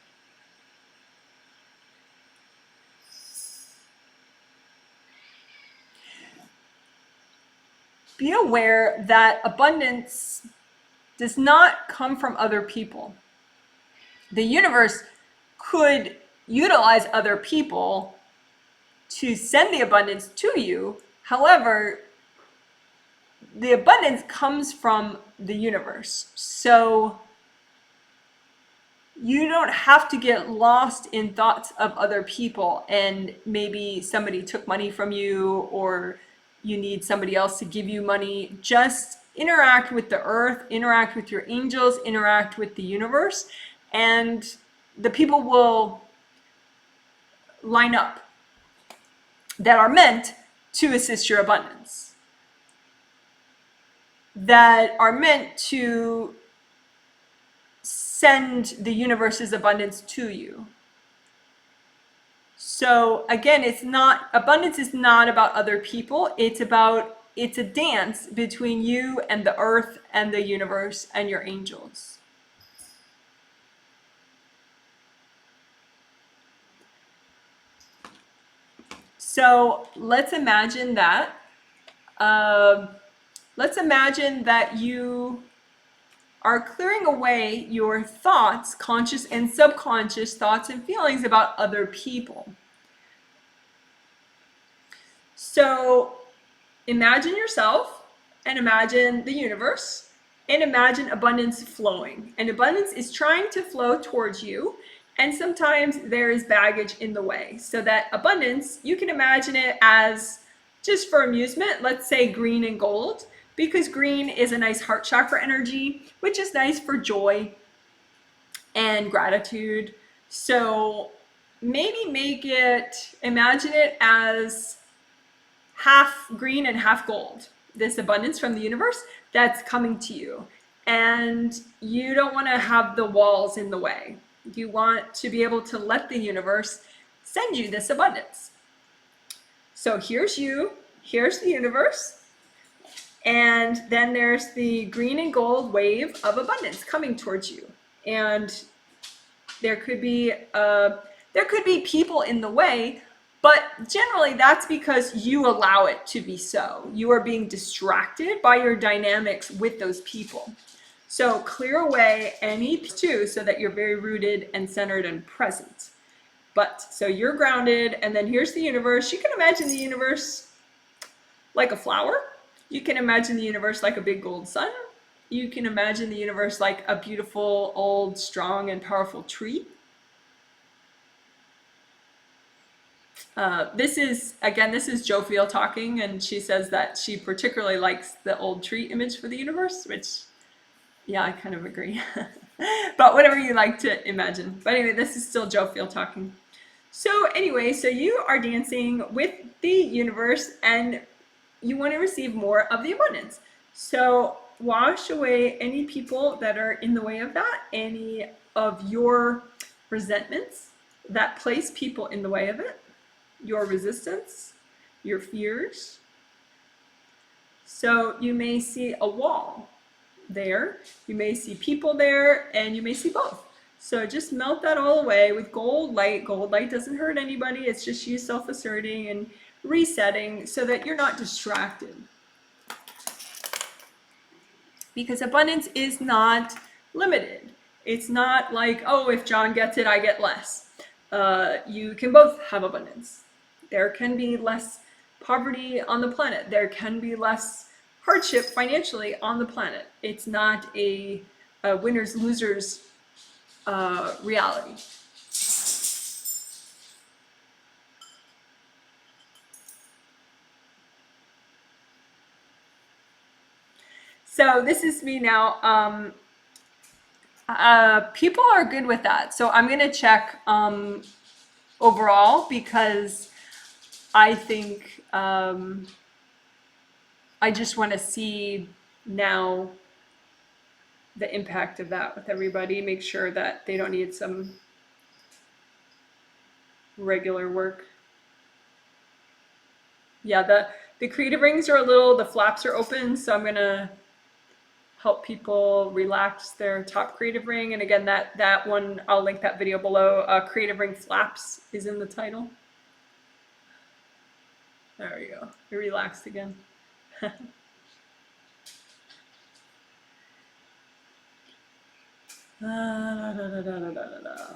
Be aware that abundance does not come from other people. The universe could utilize other people to send the abundance to you. However, the abundance comes from the universe. So you don't have to get lost in thoughts of other people and maybe somebody took money from you or you need somebody else to give you money. Just interact with the earth, interact with your angels, interact with the universe, and the people will line up that are meant to assist your abundance, that are meant to send the universe's abundance to you. So again, abundance is not about other people. It's a dance between you and the earth and the universe and your angels. So let's imagine that. Let's imagine that you are clearing away your thoughts, conscious and subconscious thoughts and feelings about other people. So imagine yourself and imagine the universe and imagine abundance flowing. And abundance is trying to flow towards you. And sometimes there is baggage in the way. So that abundance, you can imagine it as, just for amusement, let's say green and gold, because green is a nice heart chakra energy, which is nice for joy and gratitude. So maybe imagine it as half green and half gold, this abundance from the universe that's coming to you. And you don't want to have the walls in the way. You want to be able to let the universe send you this abundance. So here's you, here's the universe, and then there's the green and gold wave of abundance coming towards you. And there could be people in the way, but generally that's because you allow it to be so. You are being distracted by your dynamics with those people. So clear away any too, so that you're very rooted and centered and present. So you're grounded, and then here's the universe. You can imagine the universe like a flower. You can imagine the universe like a big gold sun. You can imagine the universe like a beautiful, old, strong, and powerful tree. This is Jophiel talking, and she says that she particularly likes the old tree image for the universe, which, yeah, I kind of agree. But whatever you like to imagine. But anyway, this is still Jophiel talking. So anyway, so you are dancing with the universe and you want to receive more of the abundance. So wash away any people that are in the way of that, any of your resentments that place people in the way of it, your resistance, your fears. So you may see a wall there, you may see people there, and you may see both. So just melt that all away with gold light. Gold light doesn't hurt anybody. It's just you self-asserting and resetting so that you're not distracted. because abundance is not limited. It's not like, oh, if John gets it, I get less. You can both have abundance. There can be less poverty on the planet. There can be less hardship financially on the planet. It's not a winners losers reality. So this is me now. People are good with that. So I'm going to check overall, because I think I just want to see now the impact of that with everybody. Make sure that they don't need some regular work. Yeah, the creative rings are a little, the flaps are open, so I'm going to help people relax their top creative ring. And again, that one, I'll link that video below. Creative ring flaps is in the title. There we go. You're relaxed again.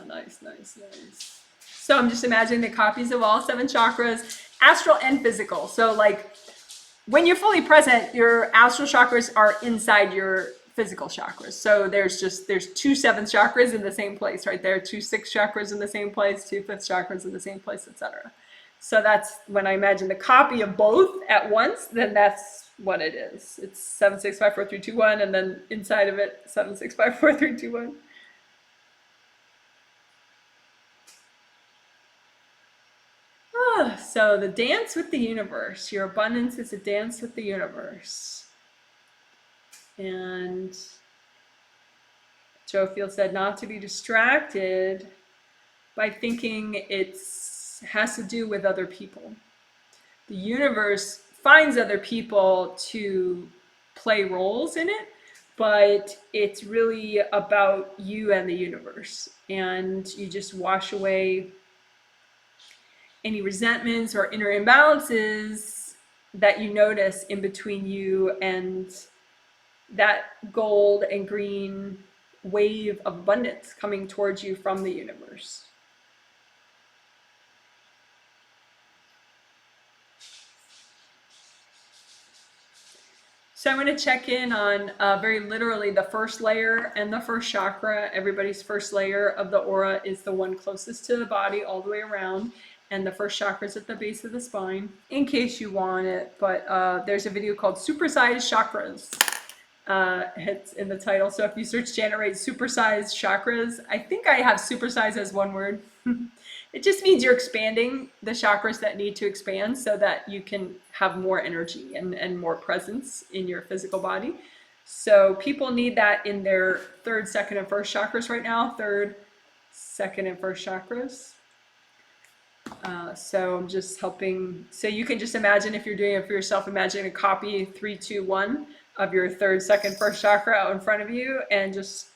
Nice, nice, nice. So I'm just imagining the copies of all 7 chakras, astral and physical. So like when you're fully present, your astral chakras are inside your physical chakras. So there's 2 7th chakras in the same place, right there, 2 6th chakras in the same place, 2 5th chakras in the same place, etc. So that's when I imagine the copy of both at once, then that's what it is. It's 7 6 5 4 3 2 1, and then inside of it 7 6 5 4 3 2 1. So the dance with the universe. Your abundance is a dance with the universe. And Jophiel said not to be distracted by thinking it has to do with other people. The universe finds other people to play roles in it, but it's really about you and the universe. And you just wash away any resentments or inner imbalances that you notice in between you and that gold and green wave of abundance coming towards you from the universe. So I'm going to check in on very literally the first layer and the first chakra. Everybody's first layer of the aura is the one closest to the body all the way around. And the first chakra is at the base of the spine, in case you want it. But there's a video called Supersized Chakras. It's in the title. So if you search Janet Wright Supersized Chakras, I think I have supersize as one word. It just means you're expanding the chakras that need to expand so that you can have more energy and more presence in your physical body. So people need that in their 3rd, 2nd, and 1st chakras right now. 3rd, 2nd, and 1st chakras. So I'm just helping. So you can just imagine, if you're doing it for yourself, imagine a copy 3, 2, 1 of your 3rd, 2nd, 1st chakra out in front of you, and just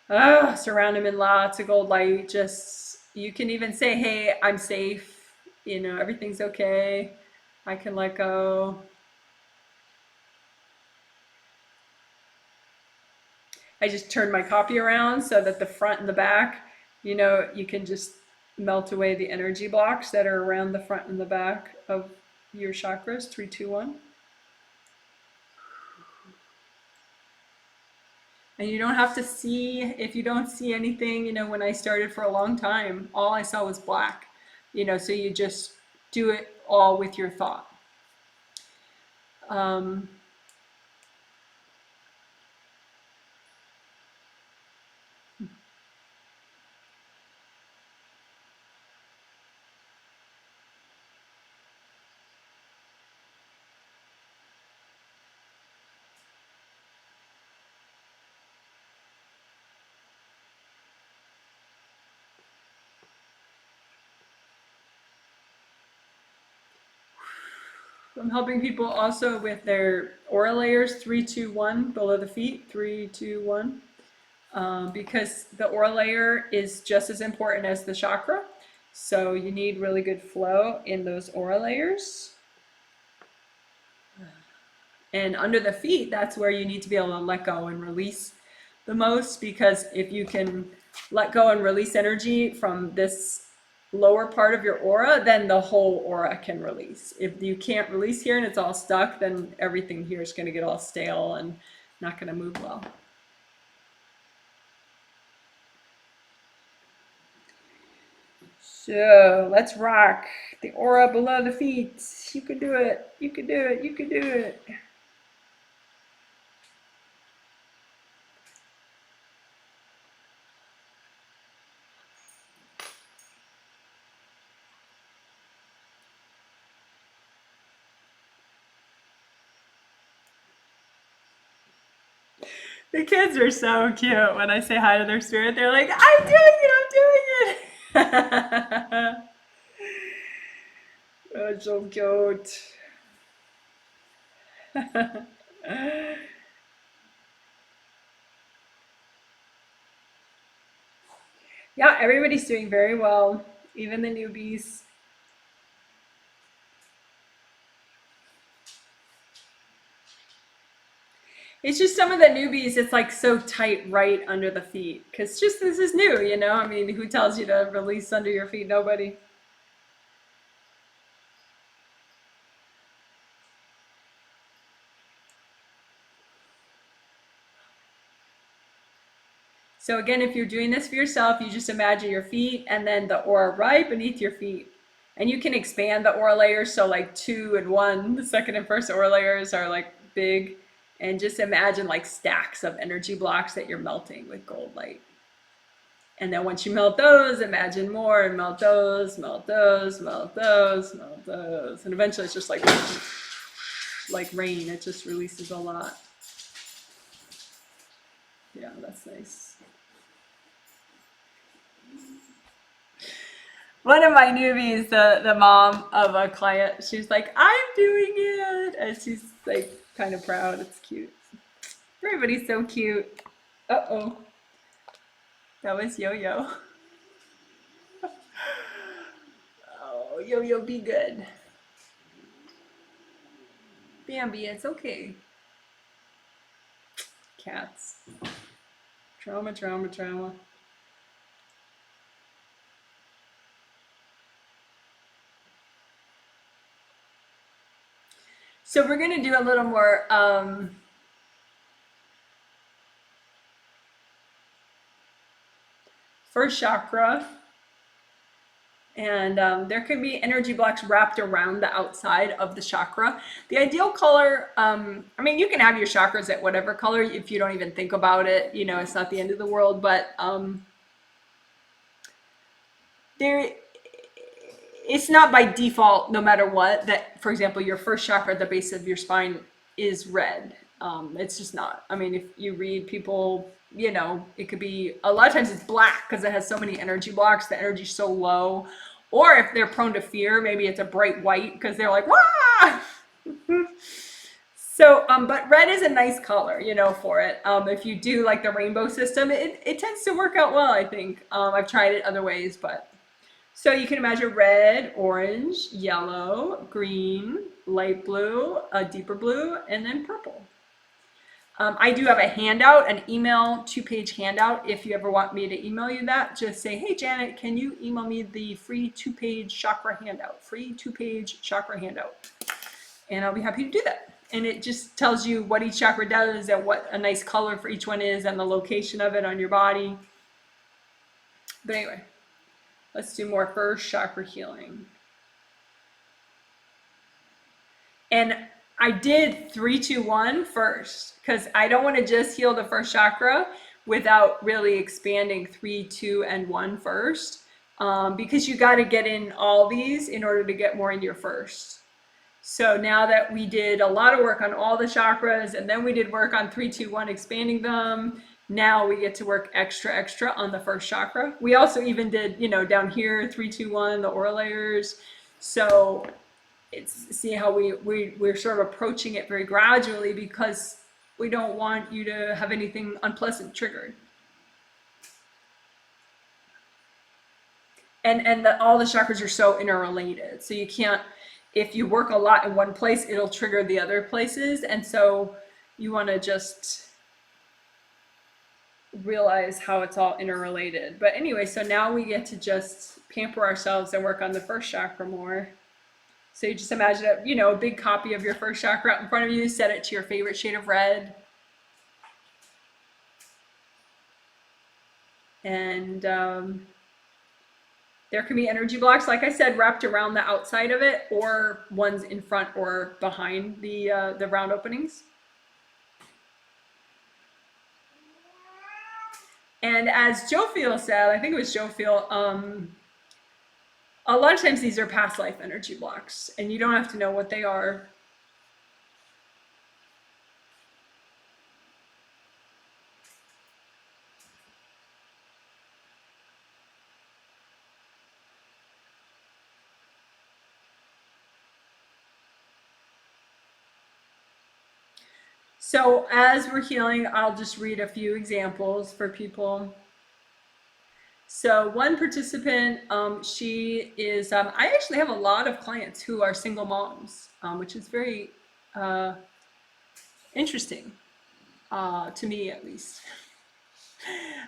surround them in lots of gold light. Just, you can even say, hey, I'm safe, you know, everything's okay, I can let go. I just turned my copy around so that the front and the back, you know, you can just melt away the energy blocks that are around the front and the back of your chakras. 3, 2, 1. And you don't have to see, if you don't see anything, you know, when I started for a long time, all I saw was black, you know, so you just do it all with your thought. I'm helping people also with their aura layers, 3, 2, 1, below the feet, 3, 2, 1, because the aura layer is just as important as the chakra. So you need really good flow in those aura layers. And under the feet, that's where you need to be able to let go and release the most, because if you can let go and release energy from this lower part of your aura, then the whole aura can release. If you can't release here and it's all stuck, then everything here is going to get all stale and not going to move well. So let's rock the aura below the feet. You can do it. You can do it. You can do it. The kids are so cute. When I say hi to their spirit, they're like, I'm doing it, I'm doing it. Oh, so cute. Yeah, everybody's doing very well, even the newbies. It's just some of the newbies, it's like so tight right under the feet. Because just this is new, you know? I mean, who tells you to release under your feet? Nobody. So again, if you're doing this for yourself, you just imagine your feet and then the aura right beneath your feet. And you can expand the aura layers. So like 2 and 1, the second and first aura layers are like big. And just imagine like stacks of energy blocks that you're melting with gold light. And then once you melt those, imagine more and melt those, melt those, melt those, melt those. And eventually it's just like rain. It just releases a lot. Yeah, that's nice. One of my newbies, the mom of a client, she's like, I'm doing it. And she's like kind of proud. It's cute. Everybody's so cute. Uh-oh. That was Yo-Yo. Oh, Yo-Yo, be good. Bambi, it's okay. Cats. Trauma, trauma, trauma. So we're going to do a little more first chakra. And there could be energy blocks wrapped around the outside of the chakra. The ideal color, I mean, you can have your chakras at whatever color if you don't even think about it. You know, it's not the end of the world, but it's not by default, no matter what, that, for example, your first chakra at the base of your spine is red. It's just not. I mean, if you read people, you know, it could be, a lot of times it's black because it has so many energy blocks, the energy's so low. Or if they're prone to fear, maybe it's a bright white because they're like, wah! So, but red is a nice color, you know, for it. If you do like the rainbow system, it tends to work out well, I think. I've tried it other ways, but. So you can imagine red, orange, yellow, green, light blue, a deeper blue, and then purple. I do have a handout, an email 2-page handout. If you ever want me to email you that, just say, hey, Janet, can you email me the free 2-page chakra handout? Free 2-page chakra handout. And I'll be happy to do that. And it just tells you what each chakra does and what a nice color for each one is and the location of it on your body. But anyway, let's do more first chakra healing. And I did 3, 2, 1 first because I don't want to just heal the first chakra without really expanding 3, 2, and 1 first, because you got to get in all these in order to get more in your first. So now that we did a lot of work on all the chakras and then we did work on 3, 2, 1, expanding them, now we get to work extra on the first chakra. We also even did, you know, down here, 3, 2, 1, the aura layers. So it's, see how we're sort of approaching it very gradually because we don't want you to have anything unpleasant triggered. And all the chakras are so interrelated. So you can't, if you work a lot in one place, it'll trigger the other places. And so you want to just realize how it's all interrelated. But anyway, so now we get to just pamper ourselves and work on the first chakra more. So you just imagine a big copy of your first chakra out in front of you, set it to your favorite shade of red. And there can be energy blocks, like I said, wrapped around the outside of it, or ones in front or behind the round openings. And as Jophiel said, I think it was Jophiel, a lot of times these are past life energy blocks, and you don't have to know what they are. So as we're healing, I'll just read a few examples for people. So one participant, she is, I actually have a lot of clients who are single moms, which is very interesting, to me at least.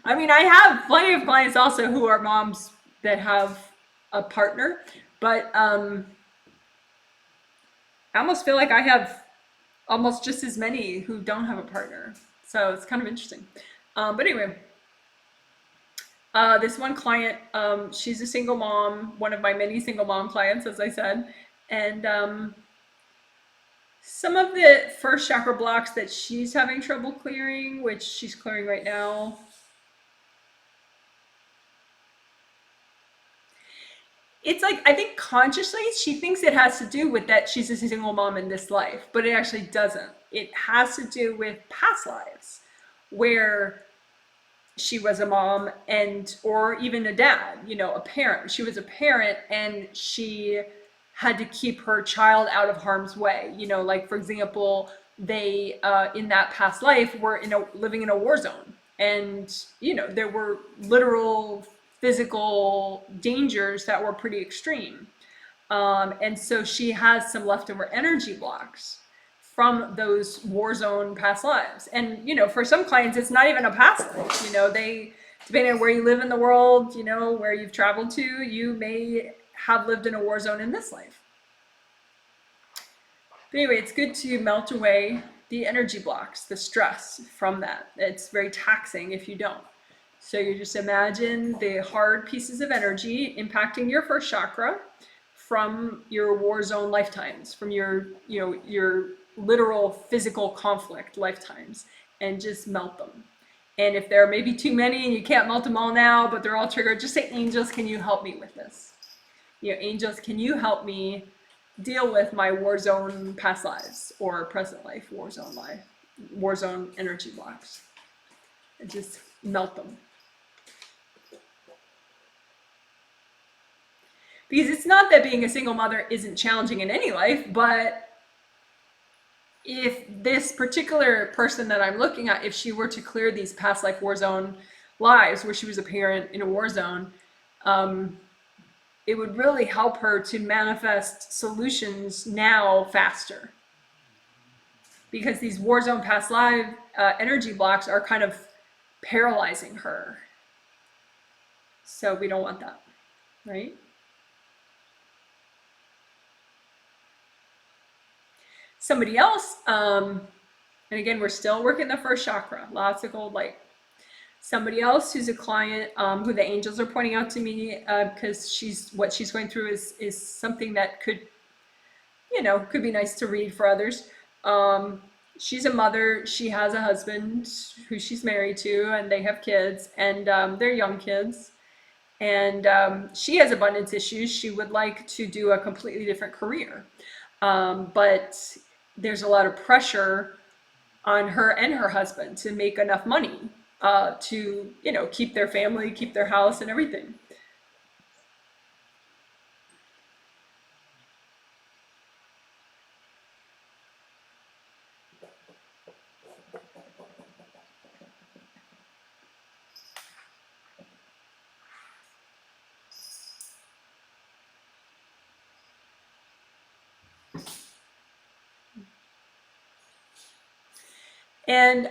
I mean, I have plenty of clients also who are moms that have a partner, but I almost feel like I have almost just as many who don't have a partner. So it's kind of interesting. But anyway, this one client, she's a single mom, one of my many single mom clients, as I said. And some of the first chakra blocks that she's having trouble clearing, which she's clearing right now. It's like, I think consciously she thinks it has to do with that she's a single mom in this life, but it actually doesn't. It has to do with past lives where she was a mom or even a dad, a parent. She was a parent and she had to keep her child out of harm's way. Like for example, they in that past life were living in a war zone, and there were literal physical dangers that were pretty extreme. And so she has some leftover energy blocks from those war zone past lives. And, for some clients, it's not even a past life. They, depending on where you live in the world, where you've traveled to, you may have lived in a war zone in this life. But anyway, it's good to melt away the energy blocks, the stress from that. It's very taxing if you don't. So you just imagine the hard pieces of energy impacting your first chakra from your war zone lifetimes, from your literal physical conflict lifetimes, and just melt them. And if there are maybe too many and you can't melt them all now, but they're all triggered, just say, angels, can you help me with this? Angels, can you help me deal with my war zone past lives or present life war zone energy blocks? And just melt them. Because it's not that being a single mother isn't challenging in any life, but if this particular person that I'm looking at, if she were to clear these past life war zone lives where she was a parent in a war zone, it would really help her to manifest solutions now faster. Because these war zone past life energy blocks are kind of paralyzing her. So we don't want that, right? Somebody else, and again, we're still working the first chakra, lots of gold light. Somebody else who's a client, who the angels are pointing out to me, because what she's going through is something that could be nice to read for others. She's a mother. She has a husband who she's married to, and they have kids, and they're young kids. And she has abundance issues. She would like to do a completely different career, but there's a lot of pressure on her and her husband to make enough money to keep their family, keep their house and everything. And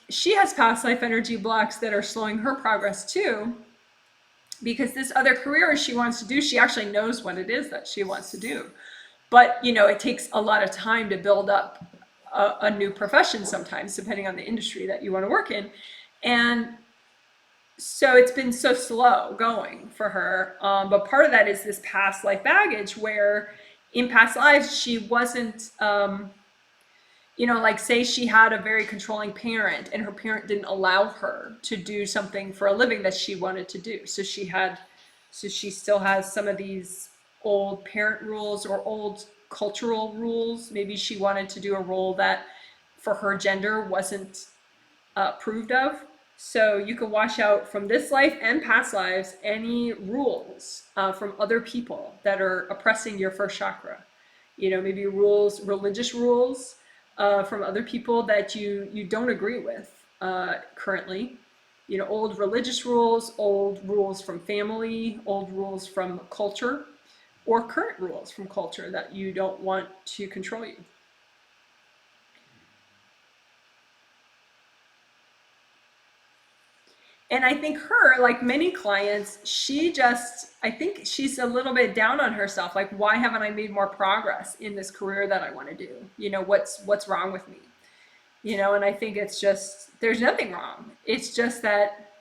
she has past life energy blocks that are slowing her progress too, because this other career she wants to do, she actually knows what it is that she wants to do. But, it takes a lot of time to build up a new profession sometimes, depending on the industry that you want to work in. And so it's been so slow going for her. But part of that is this past life baggage where in past lives she wasn't, like say she had a very controlling parent and her parent didn't allow her to do something for a living that she wanted to do. So she still has some of these old parent rules or old cultural rules. Maybe she wanted to do a role that for her gender wasn't approved of. So you can wash out from this life and past lives any rules from other people that are oppressing your first chakra. Maybe rules, religious rules from other people that you don't agree with currently. Old religious rules, old rules from family, old rules from culture, or current rules from culture that you don't want to control you. And I think her, like many clients, I think she's a little bit down on herself. Like, why haven't I made more progress in this career that I want to do? What's wrong with me? And I think it's just, there's nothing wrong. It's just that,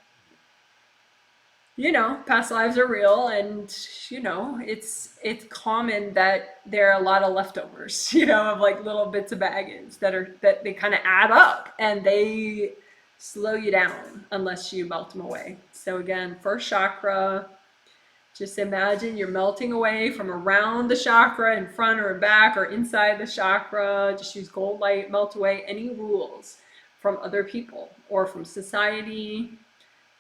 past lives are real, and, it's common that there are a lot of leftovers, of like little bits of baggage that they kind of add up and they slow you down unless you melt them away. So again, first chakra, just imagine you're melting away from around the chakra, in front or back or inside the chakra. Just use gold light, melt away any rules from other people or from society,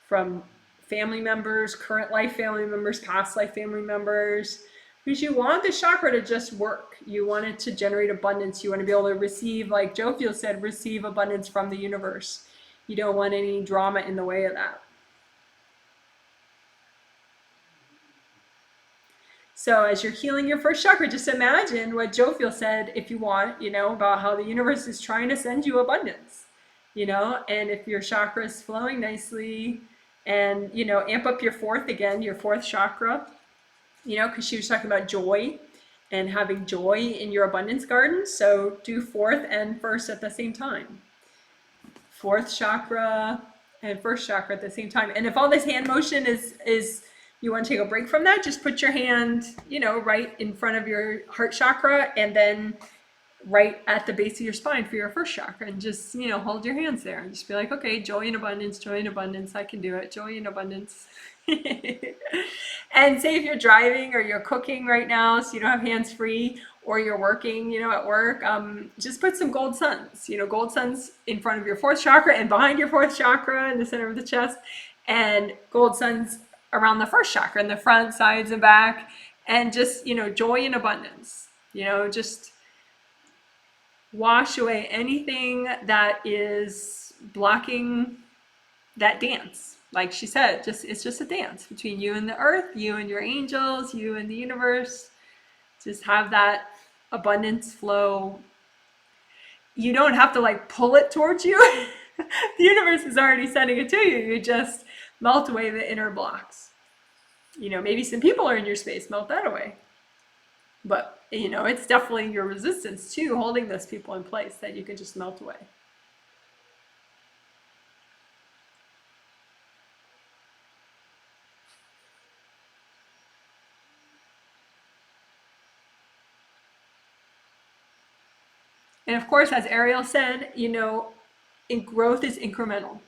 from family members, current life family members, past life family members. Because you want the chakra to just work. You want it to generate abundance. You want to be able to receive, like Jophiel said, receive abundance from the universe. You don't want any drama in the way of that. So as you're healing your first chakra, just imagine what Jophiel said, if you want, about how the universe is trying to send you abundance, and if your chakra is flowing nicely and, amp up your fourth chakra, because she was talking about joy and having joy in your abundance garden. So do fourth and first at the same time. Fourth chakra and first chakra at the same time. And if all this hand motion is you want to take a break from that, just put your hand, right in front of your heart chakra and then right at the base of your spine for your first chakra, and just, hold your hands there and just be like, okay, joy and abundance, I can do it, joy and abundance. And say if you're driving or you're cooking right now, so you don't have hands free, or you're working, at work, just put some gold suns, gold suns in front of your fourth chakra and behind your fourth chakra in the center of the chest, and gold suns around the first chakra in the front, sides, and back, and just, joy and abundance, just wash away anything that is blocking that dance. Like she said, it's just a dance between you and the earth, you and your angels, you and the universe. Just have that abundance flow. You don't have to like pull it towards you. The universe is already sending it to you. You just melt away the inner blocks. Maybe some people are in your space, melt that away. But, it's definitely your resistance to holding those people in place that you can just melt away. And of course, as Ariel said, growth is incremental.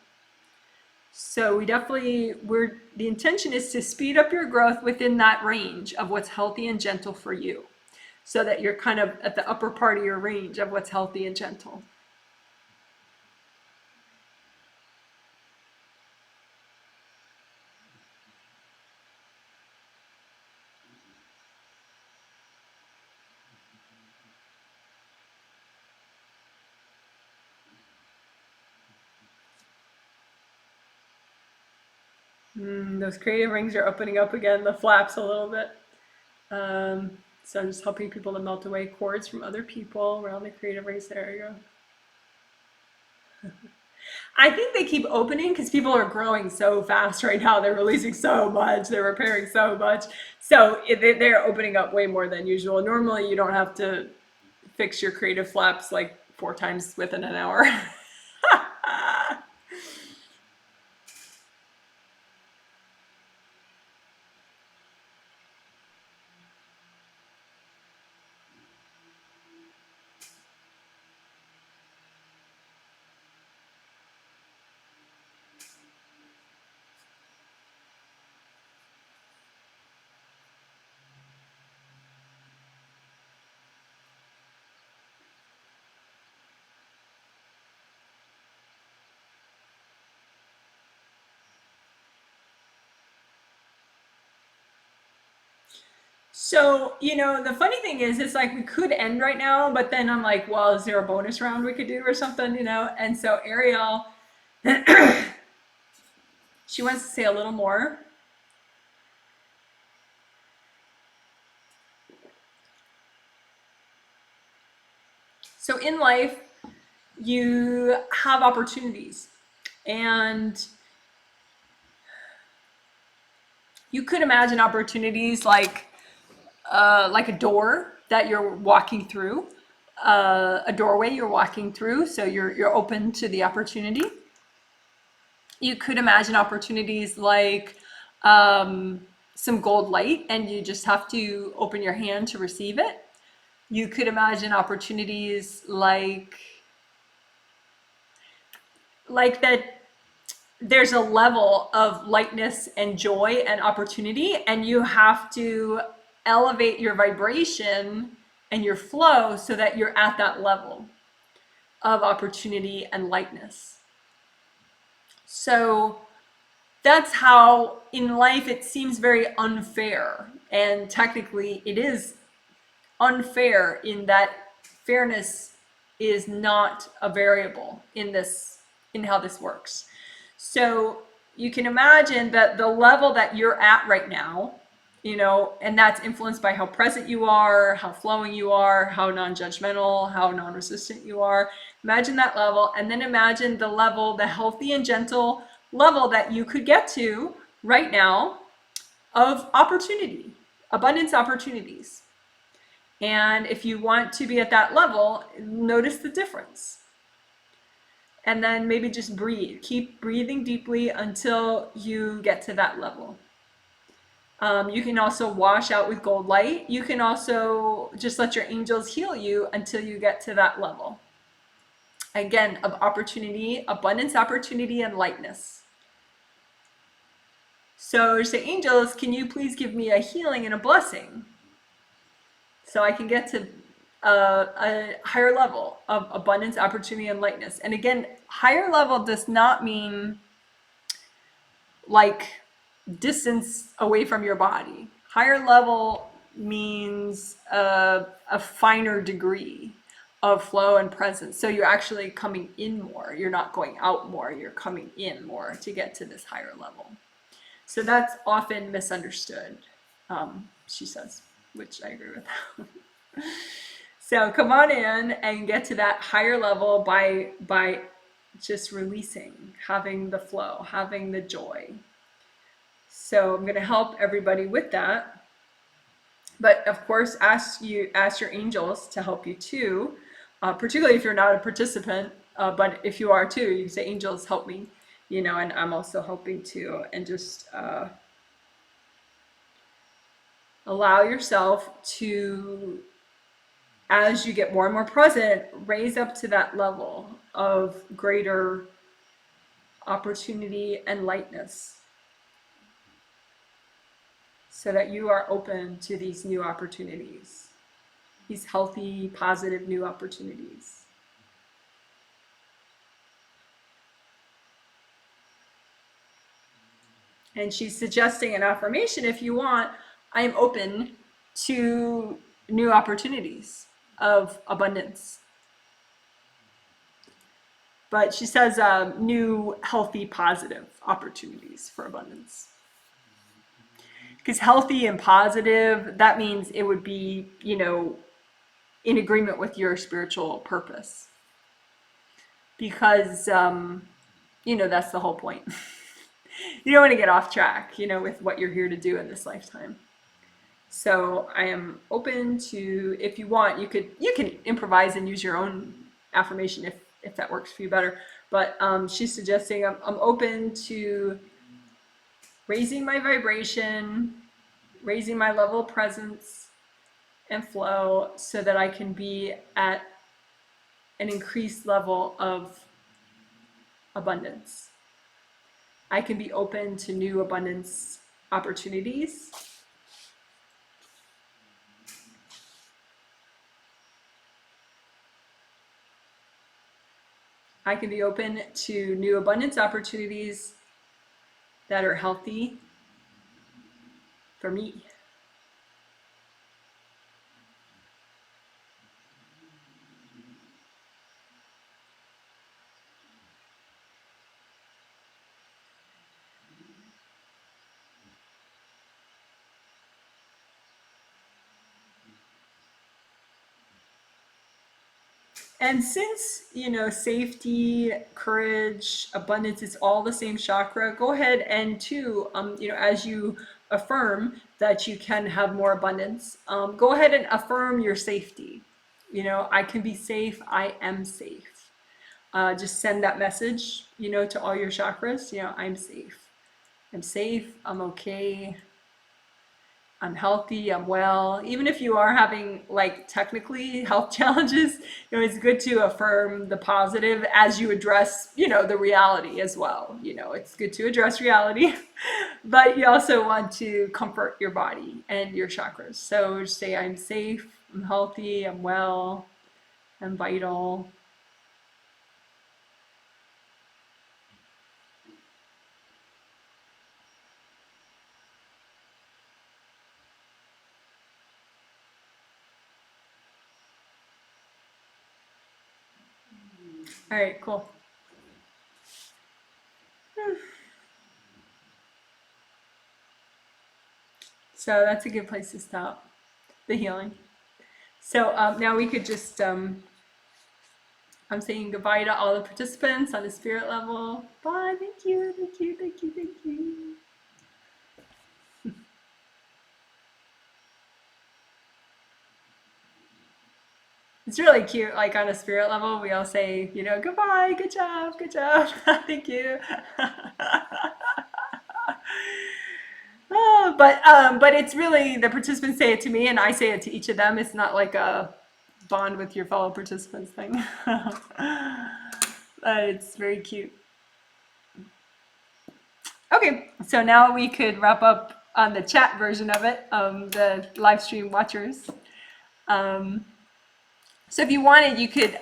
So the intention is to speed up your growth within that range of what's healthy and gentle for you, so that you're kind of at the upper part of your range of what's healthy and gentle. Those creative rings are opening up again, the flaps a little bit. So I'm just helping people to melt away cords from other people around the creative rings. There you go. I think they keep opening because people are growing so fast right now. They're releasing so much, they're repairing so much. So they're opening up way more than usual. Normally, you don't have to fix your creative flaps like 4 times within an hour. So, the funny thing is, it's like we could end right now, but then I'm like, well, is there a bonus round we could do or something? And so Ariel, she wants to say a little more. So in life, you have opportunities, and you could imagine opportunities like a door that you're walking through, a doorway you're walking through, so you're open to the opportunity. You could imagine opportunities like some gold light, and you just have to open your hand to receive it. You could imagine opportunities like that there's a level of lightness and joy and opportunity, and you have to elevate your vibration and your flow so that you're at that level of opportunity and lightness. So that's how in life it seems very unfair, and technically it is unfair in that fairness is not a variable in how this works. So you can imagine that the level that you're at right now, and that's influenced by how present you are, how flowing you are, how non-judgmental, how non-resistant you are. Imagine that level, and then imagine the level, the healthy and gentle level that you could get to right now of opportunity, abundance opportunities. And if you want to be at that level, notice the difference. And then maybe just breathe. Keep breathing deeply until you get to that level. You can also wash out with gold light. You can also just let your angels heal you until you get to that level. Again, of opportunity, abundance, opportunity, and lightness. So say, angels, can you please give me a healing and a blessing so I can get to a higher level of abundance, opportunity, and lightness. And again, higher level does not mean like distance away from your body. Higher level means a finer degree of flow and presence. So you're actually coming in more. You're not going out more. You're coming in more to get to this higher level. So that's often misunderstood, she says, which I agree with. So come on in and get to that higher level by just releasing, having the flow, having the joy. So I'm going to help everybody with that. But of course, ask your angels to help you too, particularly if you're not a participant. But if you are too, you can say, angels, help me, and I'm also helping too. And just allow yourself to, as you get more and more present, raise up to that level of greater opportunity and lightness so that you are open to these new opportunities, these healthy, positive new opportunities. And she's suggesting an affirmation, if you want, I am open to new opportunities of abundance. But she says new, healthy, positive opportunities for abundance. Because healthy and positive, that means it would be, in agreement with your spiritual purpose. because, that's the whole point. You don't want to get off track, with what you're here to do in this lifetime. So I am open to, if you want, you can improvise and use your own affirmation if that works for you better. But she's suggesting I'm open to raising my vibration, raising my level of presence and flow so that I can be at an increased level of abundance. I can be open to new abundance opportunities. I can be open to new abundance opportunities that are healthy for me. And since, safety, courage, abundance is all the same chakra, go ahead and too, as you affirm that you can have more abundance, go ahead and affirm your safety. I can be safe, I am safe. Just send that message, to all your chakras, I'm safe. I'm safe, I'm okay. I'm healthy, I'm well. Even if you are having like technically health challenges, it's good to affirm the positive as you address, the reality as well. It's good to address reality, but you also want to comfort your body and your chakras. So say I'm safe, I'm healthy, I'm well, I'm vital. All right, cool. So that's a good place to stop the healing. So now we could just, I'm saying goodbye to all the participants on the spirit level. Bye, thank you, thank you, thank you, thank you. It's really cute, like on a spirit level, we all say, goodbye, good job, thank you. Oh, but it's really the participants say it to me and I say it to each of them. It's not like a bond with your fellow participants thing. It's very cute. Okay, so now we could wrap up on the chat version of it, the live stream watchers. So if you wanted, you could,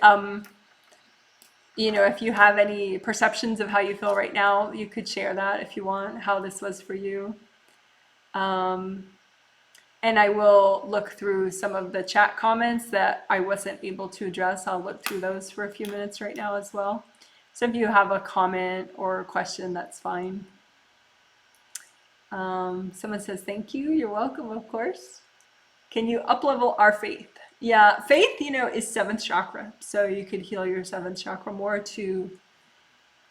if you have any perceptions of how you feel right now, you could share that if you want, how this was for you. And I will look through some of the chat comments that I wasn't able to address. I'll look through those for a few minutes right now as well. So if you have a comment or a question, that's fine. Someone says, thank you. You're welcome, of course. Can you up-level our faith? Yeah, faith, is seventh chakra. So you could heal your seventh chakra more to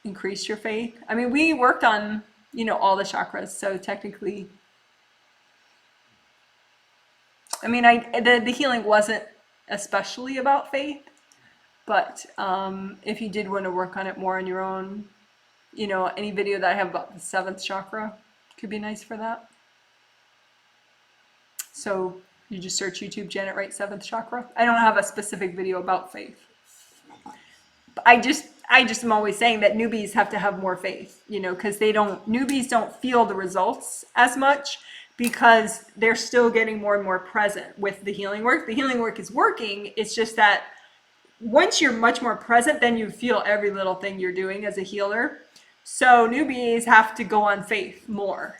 increase your faith. I mean, we worked on, all the chakras. So technically, I mean, the healing wasn't especially about faith, but if you did want to work on it more on your own, any video that I have about the seventh chakra could be nice for that. So you just search YouTube Janet Wright seventh chakra. I don't have a specific video about faith. I just am always saying that newbies have to have more faith, because newbies don't feel the results as much because they're still getting more and more present with the healing work. The healing work is working. It's just that once you're much more present, then you feel every little thing you're doing as a healer. So newbies have to go on faith more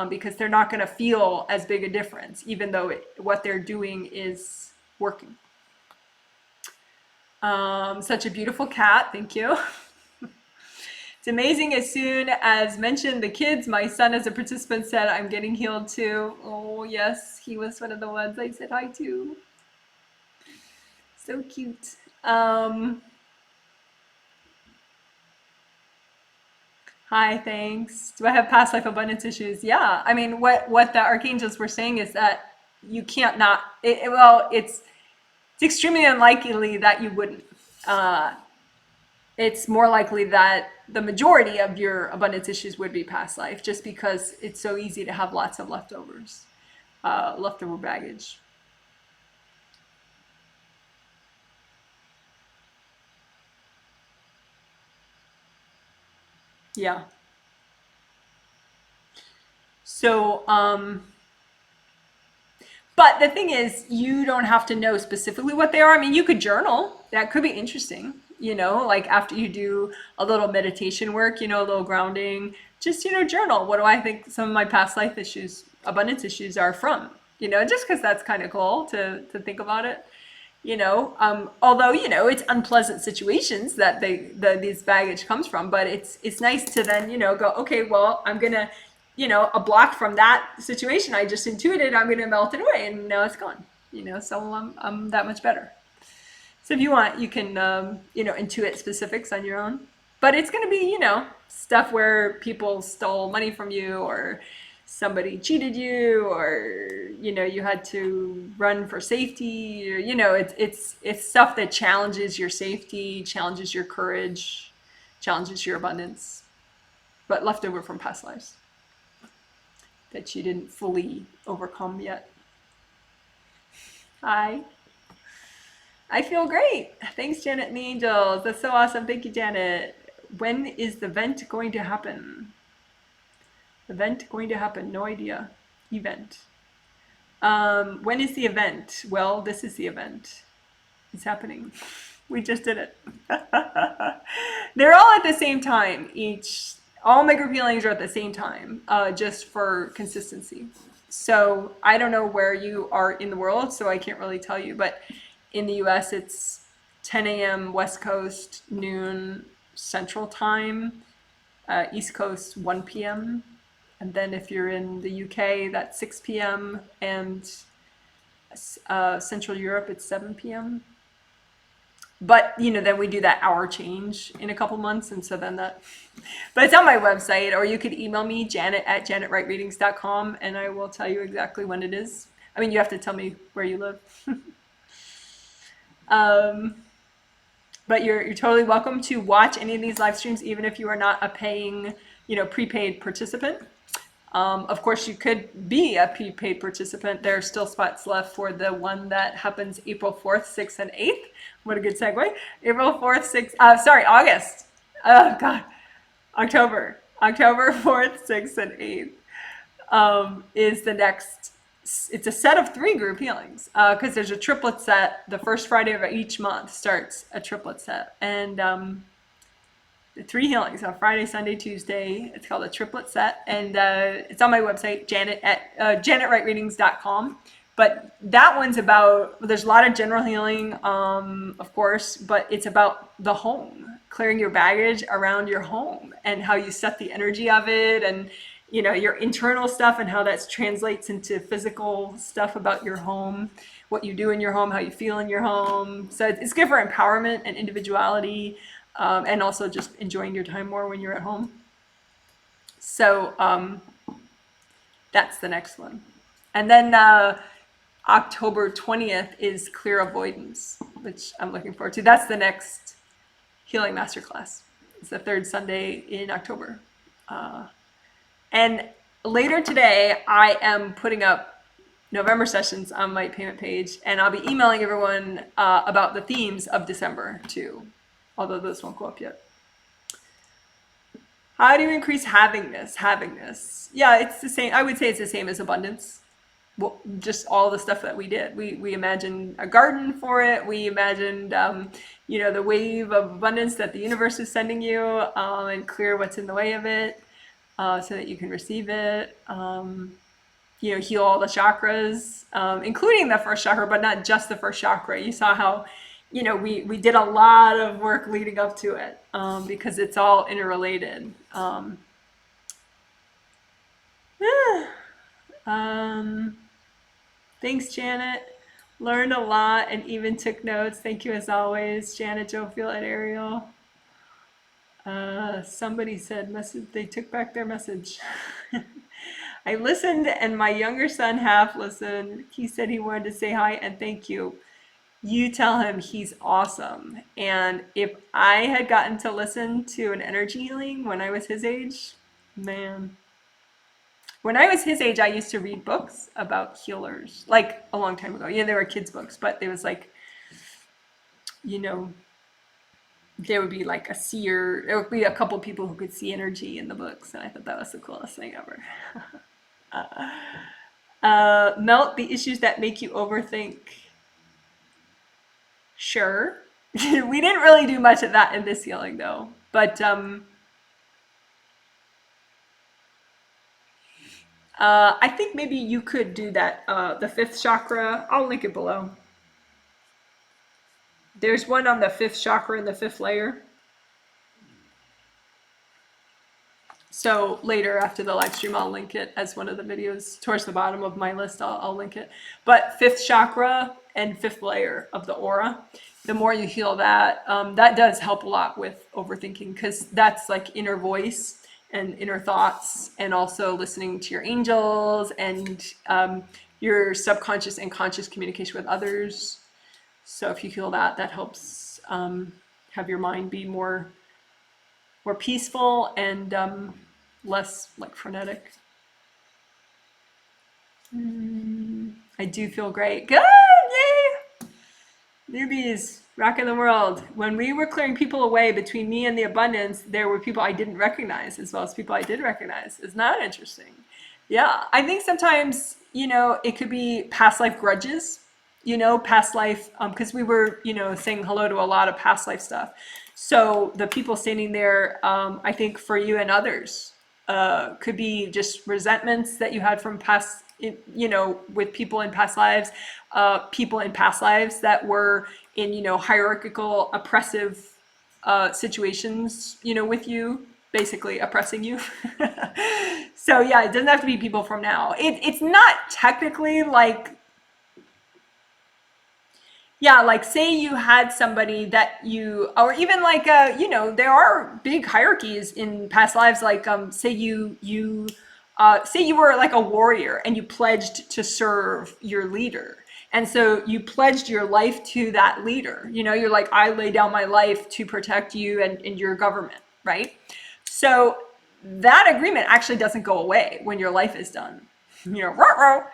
because they're not going to feel as big a difference, even though what they're doing is working. Such a beautiful cat. Thank you. It's amazing. As soon as mentioned the kids, my son as a participant said, I'm getting healed too. Oh yes, he was one of the ones I said hi to. So cute. Hi, thanks. Do I have past life abundance issues? Yeah. I mean, what the archangels were saying is that you can't not. Well, it's extremely unlikely that you wouldn't. Uh, it's more likely that the majority of your abundance issues would be past life, just because it's so easy to have lots of leftovers, leftover baggage. Yeah. So, but the thing is, you don't have to know specifically what they are. I mean, you could journal. That could be interesting. Like after you do a little meditation work, a little grounding, just, journal. What do I think some of my past life issues, abundance issues are from? Just because that's kind of cool to think about it. Although, it's unpleasant situations that these baggage comes from, but it's nice to then, go, okay, well, I'm going to, a block from that situation I just intuited, I'm going to melt it away and now it's gone, so I'm that much better. So if you want, you can, intuit specifics on your own, but it's going to be, stuff where people stole money from you, or somebody cheated you, or, you had to run for safety, or, it's stuff that challenges your safety, challenges your courage, challenges your abundance, but left over from past lives that you didn't fully overcome yet. I feel great. Thanks, Janet and the Angels. That's so awesome. Thank you, Janet. When is the event going to happen? Event going to happen? No idea. Event. When is the event? Well, this is the event. It's happening. We just did it. They're all at the same time. All my group healings are at the same time, just for consistency. So I don't know where you are in the world, so I can't really tell you. But in the US, it's 10 a.m. West Coast, noon Central Time, East Coast 1 p.m. And then if you're in the UK, that's 6 p.m. And Central Europe, it's 7 p.m. But, then we do that hour change in a couple months. And so then but it's on my website, or you could email me, janet@janetwrightreadings.com, and I will tell you exactly when it is. I mean, you have to tell me where you live. But you're totally welcome to watch any of these live streams, even if you are not a paying, prepaid participant. Of course, you could be a prepaid participant. There are still spots left for the one that happens April 4th, 6th, and 8th. What a good segue. April 4th, 6th, August. Oh, God. October 4th, 6th, and 8th is the next. It's a set of 3 group healings, because there's a triplet set. The first Friday of each month starts a triplet set. And the 3 healings on Friday, Sunday, Tuesday. It's called a triplet set. And it's on my website, janetwrightreadings.com. But that one's there's a lot of general healing, of course, but it's about the home, clearing your baggage around your home and how you set the energy of it, and, your internal stuff and how that translates into physical stuff about your home, what you do in your home, how you feel in your home. So it's good for empowerment and individuality, and also just enjoying your time more when you're at home. So that's the next one. And then October 20th is Clear Avoidance, which I'm looking forward to. That's the next Healing Masterclass. It's the 3rd Sunday in October. And later today, I am putting up November sessions on my payment page, and I'll be emailing everyone about the themes of December too, although those won't go up yet. How do you increase havingness? Yeah, it's the same. I would say it's the same as abundance. Well, just all the stuff that we did. We imagined a garden for it. We imagined, the wave of abundance that the universe is sending you, and clear what's in the way of it, so that you can receive it. Heal all the chakras, including the first chakra, but not just the first chakra. You saw how, we did a lot of work leading up to it, because it's all interrelated. Thanks, Janet. Learned a lot and even took notes. Thank you as always, Janet Jophiel and Ariel. Somebody said message, they took back their message. I listened and my younger son half listened. He said he wanted to say hi and thank you. You tell him he's awesome. And if I had gotten to listen to an energy healing when I was his age, man. When I was his age, I used to read books about healers, like a long time ago. Yeah, they were kids' books, but it was like, you know, there would be like a seer, there would be a couple people who could see energy in the books, and I thought that was the coolest thing ever. Melt the issues that make you overthink. Sure. We didn't really do much of that in this healing though, but I think maybe you could do that, the fifth chakra. I'll link it below. There's one on the fifth chakra in the fifth layer. So later after the live stream, I'll link it as one of the videos towards the bottom of my list. I'll link it. But fifth chakra and fifth layer of the aura, the more you heal that, that does help a lot with overthinking, because that's like inner voice and inner thoughts, and also listening to your angels and your subconscious and conscious communication with others. So if you heal that, that helps have your mind be more peaceful and less like frenetic. I do feel great. Good, yay! Newbies, rocking the world. When we were clearing people away between me and the abundance, there were people I didn't recognize as well as people I did recognize. Isn't that interesting? Yeah, I think sometimes, you know, it could be past life grudges, you know, past life, because we were, you know, saying hello to a lot of past life stuff. So the people standing there, I think for you and others, could be just resentments that you had from past, you know, with people in past lives, that were in, you know, hierarchical, oppressive situations, you know, with you, basically oppressing you. So yeah, it doesn't have to be people from now. It's not technically like, yeah, like say you had somebody that you, or even like, you know, there are big hierarchies in past lives. Like, say say you were like a warrior and you pledged to serve your leader. And so you pledged your life to that leader. You know, you're like, I lay down my life to protect you and your government, right? So that agreement actually doesn't go away when your life is done. You know, ruh-roh.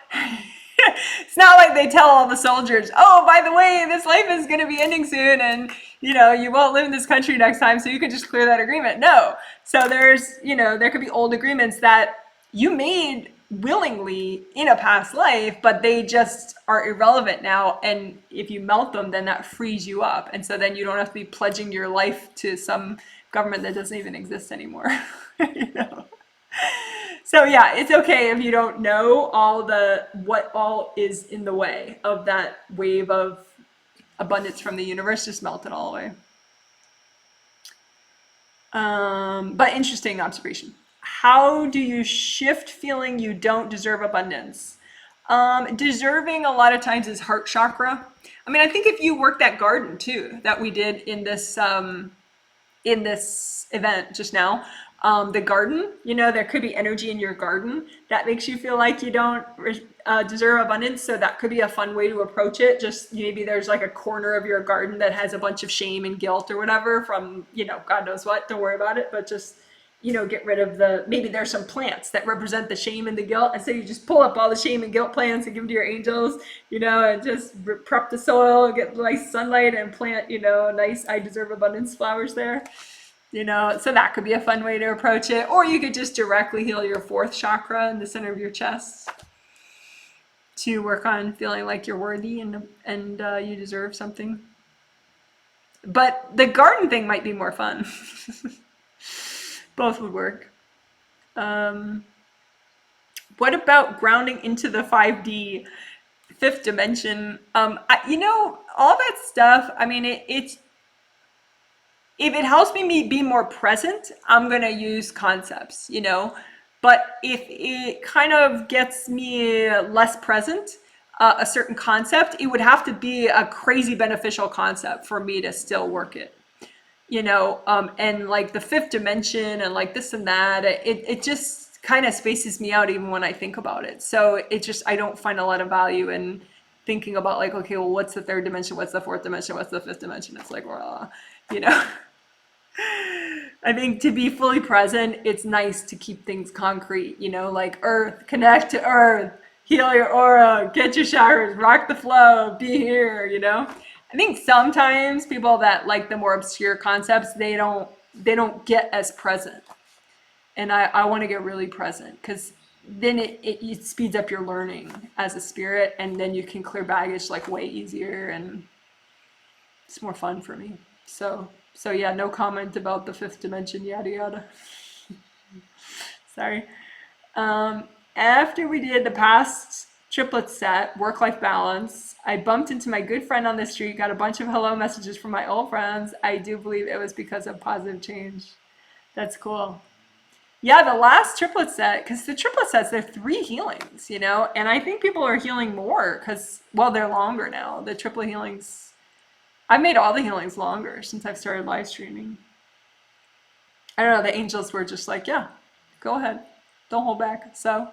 It's not like they tell all the soldiers, oh, by the way, this life is going to be ending soon and, you know, you won't live in this country next time, so you can just clear that agreement. No. So there's, you know, there could be old agreements that you made willingly in a past life, but they just are irrelevant now. And if you melt them, then that frees you up. And so then you don't have to be pledging your life to some government that doesn't even exist anymore. You know? So yeah, it's okay if you don't know what all is in the way of that wave of abundance from the universe. Just melt it all away. But interesting observation. How do you shift feeling you don't deserve abundance? Deserving a lot of times is heart chakra. I mean, I think if you work that garden too, that we did in this event just now, the garden, you know, there could be energy in your garden that makes you feel like you don't deserve abundance. So that could be a fun way to approach it. Just maybe there's like a corner of your garden that has a bunch of shame and guilt or whatever from, you know, God knows what. Don't worry about it, but just, you know, get rid of maybe there's some plants that represent the shame and the guilt. And so you just pull up all the shame and guilt plants and give them to your angels, you know, and just prep the soil, get nice sunlight and plant, you know, nice I deserve abundance flowers there. You know, so that could be a fun way to approach it. Or you could just directly heal your fourth chakra in the center of your chest to work on feeling like you're worthy and you deserve something. But the garden thing might be more fun. Both would work. What about grounding into the 5D, fifth dimension? You know, all that stuff, I mean, it's, if it helps me be more present, I'm going to use concepts, you know, but if it kind of gets me less present, a certain concept, it would have to be a crazy beneficial concept for me to still work it. and like the fifth dimension and like this and that, it just kind of spaces me out even when I think about it. So it just, I don't find a lot of value in thinking about like, okay, well, what's the third dimension? What's the fourth dimension? What's the fifth dimension? It's like, well, you know, I think to be fully present, it's nice to keep things concrete, like earth, connect to earth, heal your aura, get your chakras, rock the flow, be here. I think sometimes people that like the more obscure concepts, they don't get as present. And I want to get really present because then it speeds up your learning as a spirit, and then you can clear baggage like way easier, and it's more fun for me. So yeah, no comment about the fifth dimension, yada yada. Sorry. After we did the past triplet set, work-life balance, I bumped into my good friend on the street, got a bunch of hello messages from my old friends. I do believe it was because of positive change. That's cool. Yeah, the last triplet set, because the triplet sets, they're 3 healings, and I think people are healing more because, well, they're longer now. The triplet healings, I've made all the healings longer since I've started live streaming. I don't know, the angels were just like, yeah, go ahead, don't hold back. So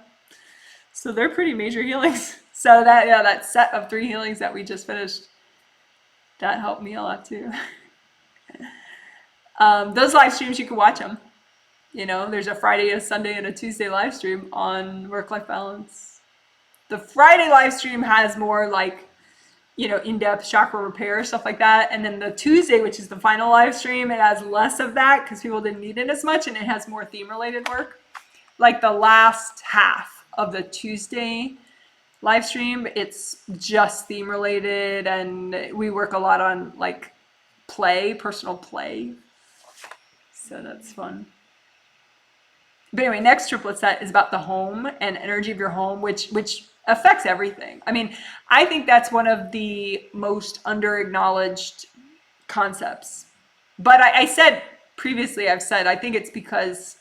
they're pretty major healings. So that set of 3 healings that we just finished, that helped me a lot too. Those live streams, you can watch them. There's a Friday, a Sunday, and a Tuesday live stream on work-life balance. The Friday live stream has more like, in-depth chakra repair, stuff like that. And then the Tuesday, which is the final live stream, it has less of that because people didn't need it as much, and it has more theme-related work. Like the last half of the Tuesday live stream, it's just theme-related, and we work a lot on like personal play. So that's fun. But anyway, next triplet set is about the home and energy of your home, which affects everything. I mean, I think that's one of the most under-acknowledged concepts. But I said previously, I think it's because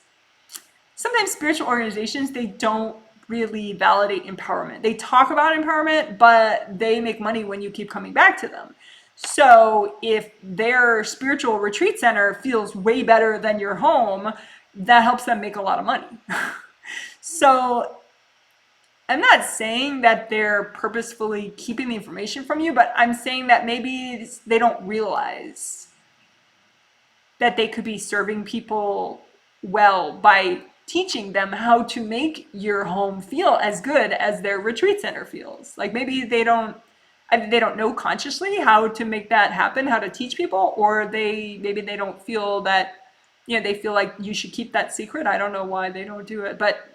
sometimes spiritual organizations, they don't really validate empowerment. They talk about empowerment, but they make money when you keep coming back to them. So if their spiritual retreat center feels way better than your home, that helps them make a lot of money. So I'm not saying that they're purposefully keeping the information from you, but I'm saying that maybe they don't realize that they could be serving people well by teaching them how to make your home feel as good as their retreat center feels. Like maybe they don't know consciously how to make that happen, how to teach people, or maybe they don't feel that, they feel like you should keep that secret. I don't know why they don't do it, but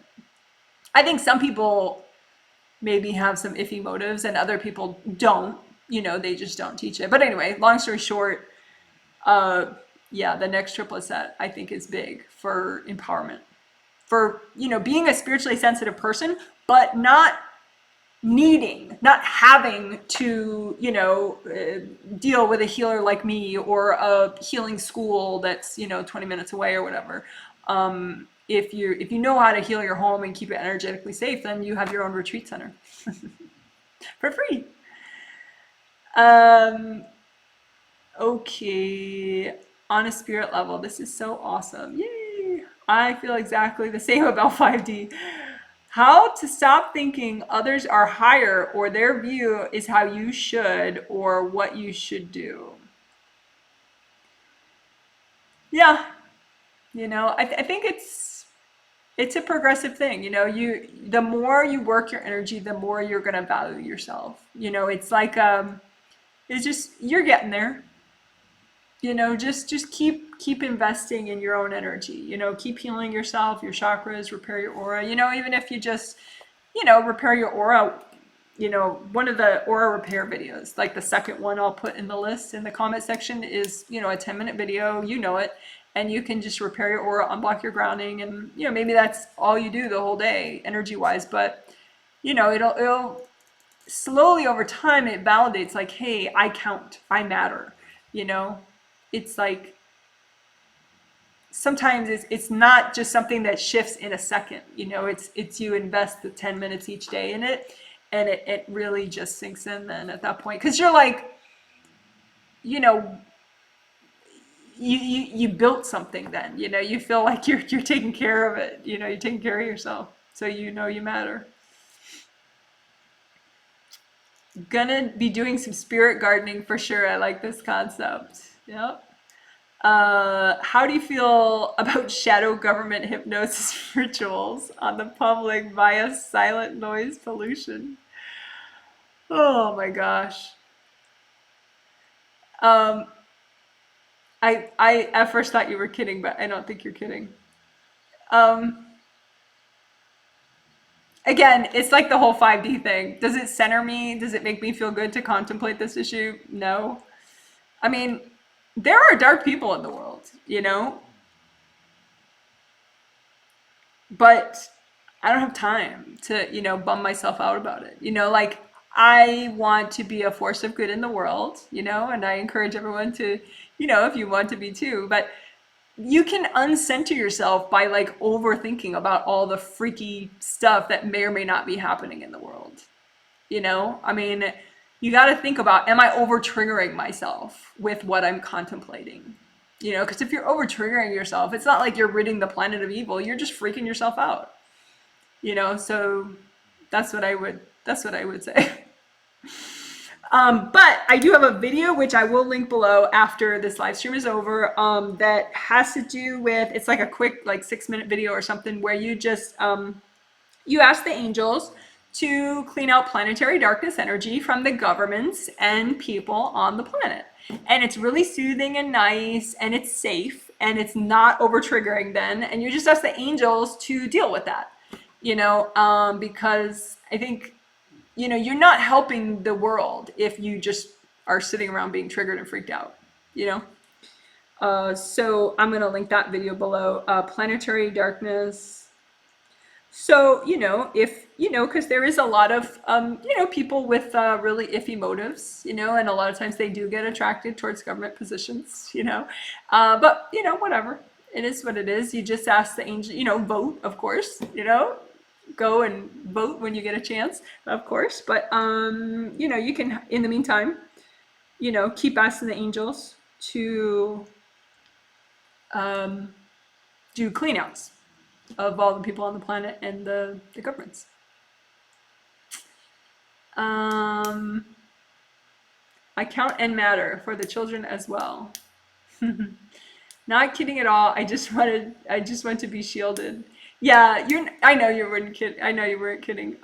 I think some people maybe have some iffy motives and other people don't, they just don't teach it. But anyway, long story short, the next triplet set I think is big for empowerment, for, being a spiritually sensitive person, but not having to, deal with a healer like me or a healing school that's, 20 minutes away or whatever. If you know how to heal your home and keep it energetically safe, then you have your own retreat center for free. Okay, on a spirit level, this is so awesome. Yay! I feel exactly the same about 5D. How to stop thinking others are higher or their view is how you should or what you should do. Yeah, I think it's a progressive thing. The more you work your energy, the more you're gonna value yourself. It's like it's just, you're getting there. Just keep investing in your own energy. Keep healing yourself, your chakras, repair your aura. Even if you just, repair your aura. One of the aura repair videos, like the second one I'll put in the list in the comment section, is, a 10-minute video, it, and you can just repair your aura, unblock your grounding, and, maybe that's all you do the whole day, energy-wise, but, it'll slowly over time, it validates, like, hey, I count, I matter, It's like, sometimes it's not just something that shifts in a second, it's you invest the 10 minutes each day in it, and it really just sinks in then at that point, because you're like, you built something then, you feel like you're taking care of it, you're taking care of yourself. So you matter. Gonna be doing some spirit gardening for sure. I like this concept. Yep. How do you feel about shadow government hypnosis rituals on the public via silent noise pollution? Oh my gosh. Um, I at first thought you were kidding, but I don't think you're kidding. Um, Again, it's like the whole 5D thing. Does it center me? Does it make me feel good to contemplate this issue? No. I mean, there are dark people in the world, but I don't have time to, bum myself out about it. Like I want to be a force of good in the world, and I encourage everyone to, if you want to be too, but you can uncenter yourself by like overthinking about all the freaky stuff that may or may not be happening in the world. I mean, you got to think about, am I over triggering myself with what I'm contemplating? Because if you're over triggering yourself, it's not like you're ridding the planet of evil. You're just freaking yourself out. So that's what I would say. But I do have a video, which I will link below after this live stream is over, that has to do with, it's like a quick, like 6-minute video or something, where you just, you ask the angels to clean out planetary darkness energy from the governments and people on the planet. And it's really soothing and nice, and it's safe, and it's not over triggering then. And you just ask the angels to deal with that, because I think, you're not helping the world if you just are sitting around being triggered and freaked out, So I'm going to link that video below, planetary darkness. So, if, because there is a lot of, people with really iffy motives, and a lot of times they do get attracted towards government positions, but, whatever. It is what it is. You just ask the angel, vote, of course, go and vote when you get a chance, of course. But, you can, in the meantime, keep asking the angels to do cleanouts of all the people on the planet and the governments. I count and matter for the children as well. Not kidding at all. I just want to be shielded. Yeah, I know you weren't kidding. I know you weren't kidding.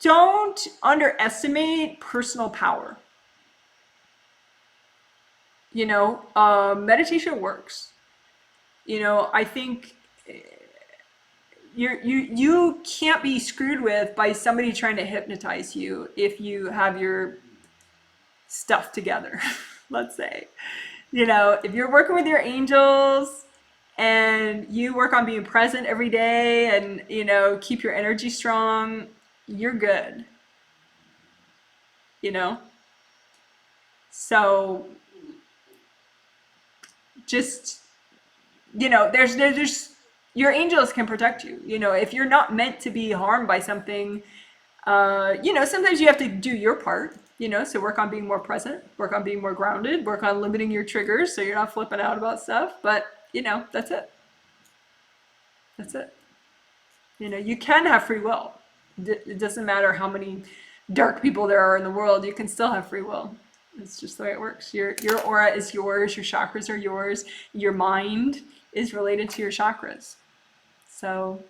Don't underestimate personal power. Meditation works. I think you can't be screwed with by somebody trying to hypnotize you if you have your stuff together. Let's say, if you're working with your angels and you work on being present every day and keep your energy strong, you're good. So just, there's your angels can protect you. If you're not meant to be harmed by something, sometimes you have to do your part, so work on being more present, work on being more grounded, work on limiting your triggers so you're not flipping out about stuff. But, that's it. That's it. You can have free will. It doesn't matter how many dark people there are in the world, you can still have free will. It's just the way it works. Your aura is yours, your chakras are yours, your mind is related to your chakras. So,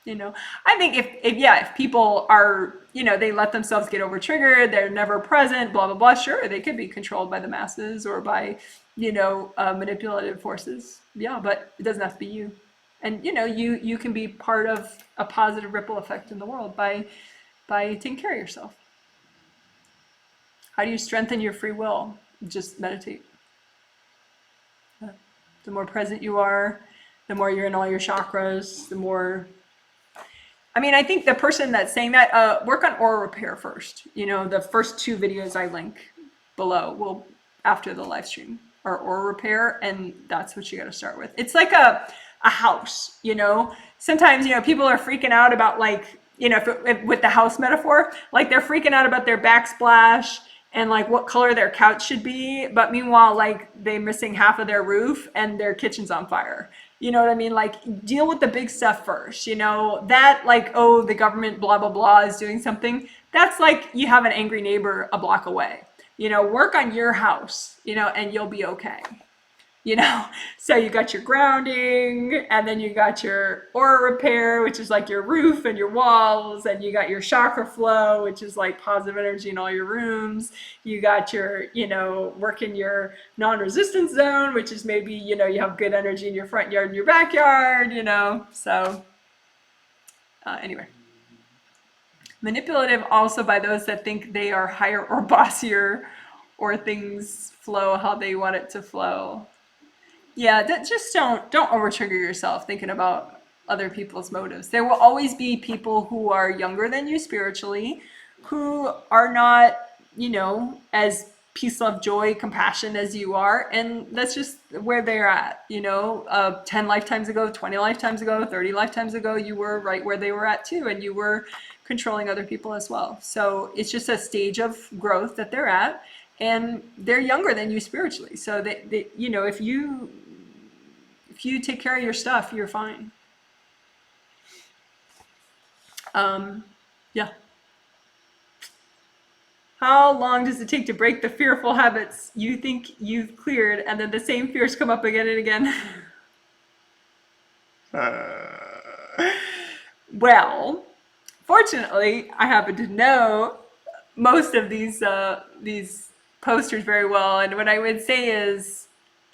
I think if people are, they let themselves get over triggered, they're never present, blah, blah, blah, sure, they could be controlled by the masses or by, manipulative forces. Yeah, but it doesn't have to be you. And, you can be part of a positive ripple effect in the world by taking care of yourself. How do you strengthen your free will? Just meditate. The more present you are, the more you're in all your chakras, the more... I think the person that's saying that, work on aura repair first. The first 2 videos I link below after the live stream are aura repair, and that's what you got to start with. It's like a house, Sometimes, people are freaking out about like, you know, if with the house metaphor, like they're freaking out about their backsplash and like what color their couch should be, but meanwhile, like they're missing half of their roof and their kitchen's on fire. You know what I mean? Like deal with the big stuff first, you know, that like, oh, the government blah, blah, blah is doing something. That's like you have an angry neighbor a block away, you know, work on your house, you know, and you'll be okay. You know, so you got your grounding, and then you got your aura repair, which is like your roof and your walls, and you got your chakra flow, which is like positive energy in all your rooms. You got your, you know, working your non-resistance zone, which is maybe, you know, you have good energy in your front yard and your backyard, you know. So anyway, manipulative also by those that think they are higher or bossier, or things flow how they want it to flow. Yeah, just don't over trigger yourself thinking about other people's motives. There will always be people who are younger than you spiritually, who are not, you know, as peace, love, joy, compassion as you are, and that's just where they're at. You know, 10 lifetimes ago, 20 lifetimes ago, 30 lifetimes ago, you were right where they were at too, and you were controlling other people as well. So it's just a stage of growth that they're at, and they're younger than you spiritually. So they you know, if you take care of your stuff, you're fine. Yeah. How long does it take to break the fearful habits you think you've cleared, and then the same fears come up again and again? Well, fortunately, I happen to know most of these posters very well, and what I would say is,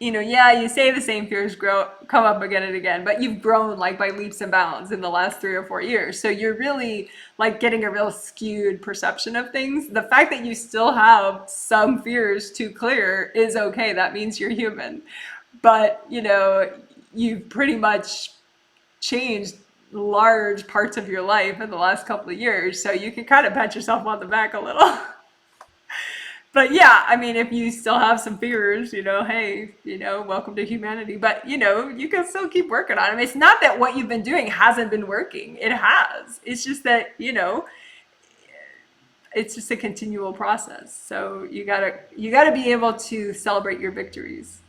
you know, yeah, you say the same fears come up again and again, but you've grown like by leaps and bounds in the last 3 or 4 years. So you're really like getting a real skewed perception of things. The fact that you still have some fears to clear is okay. That means you're human. But, you know, you've pretty much changed large parts of your life in the last couple of years. So you can kind of pat yourself on the back a little. But yeah, I mean, if you still have some fears, you know, hey, you know, welcome to humanity. But, you know, you can still keep working on them. It's not that what you've been doing hasn't been working. It has. It's just that, you know, it's just a continual process. So you gotta be able to celebrate your victories.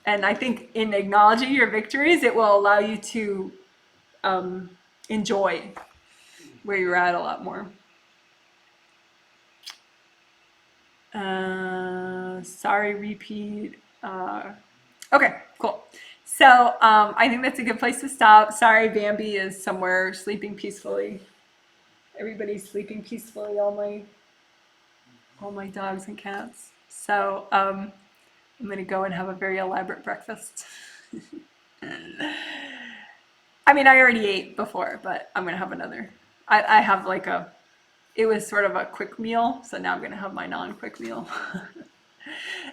And I think in acknowledging your victories, it will allow you to enjoy where you're at a lot more. Sorry, repeat. Okay, cool. So I think that's a good place to stop. Sorry, Bambi is somewhere sleeping peacefully. Everybody's sleeping peacefully, all my dogs and cats. So I'm gonna go and have a very elaborate breakfast. I mean, I already ate before, but I'm gonna have another. I have like it was sort of a quick meal, so now I'm gonna have my non-quick meal.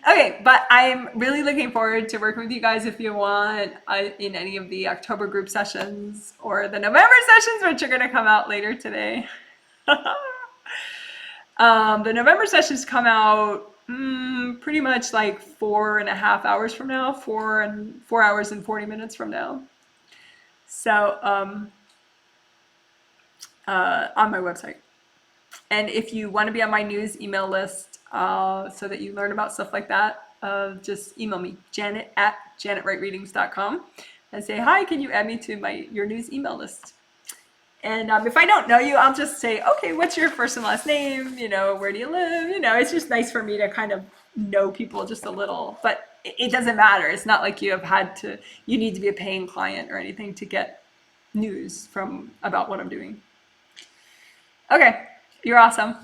Okay, but I'm really looking forward to working with you guys if you want in any of the October group sessions or the November sessions, which are gonna come out later today. The November sessions come out pretty much like 4.5 hours from now, 4 hours and 40 minutes from now. So on my website. And if you want to be on my news email list so that you learn about stuff like that, just email me, janet@janetwrightreadings.com, and say, hi, can you add me to your news email list? And if I don't know you, I'll just say, okay, what's your first and last name? You know, where do you live? You know, it's just nice for me to kind of know people just a little, but it doesn't matter. It's not like you need to be a paying client or anything to get news about what I'm doing. Okay. You're awesome.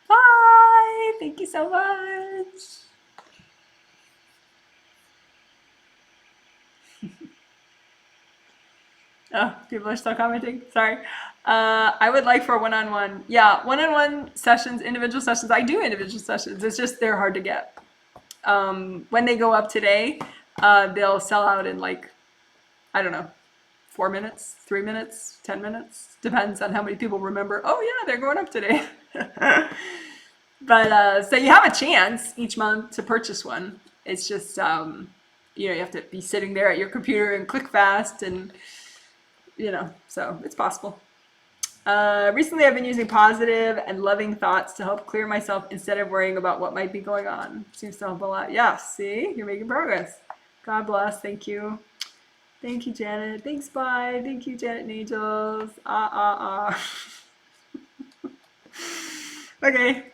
Bye. Thank you so much. Oh, people are still commenting. Sorry. I would like for one-on-one. Yeah, one-on-one sessions, individual sessions. I do individual sessions. It's just they're hard to get. When they go up today, they'll sell out in like, I don't know, 4 minutes, 3 minutes, 10 minutes. Depends on how many people remember, oh yeah, they're going up today. But so you have a chance each month to purchase one. It's just, you have to be sitting there at your computer and click fast and, so it's possible. Recently, I've been using positive and loving thoughts to help clear myself instead of worrying about what might be going on. Seems to help a lot. Yeah, see? You're making progress. God bless. Thank you. Thank you, Janet. Thanks, bye. Thank you, Janet and Angels. Okay.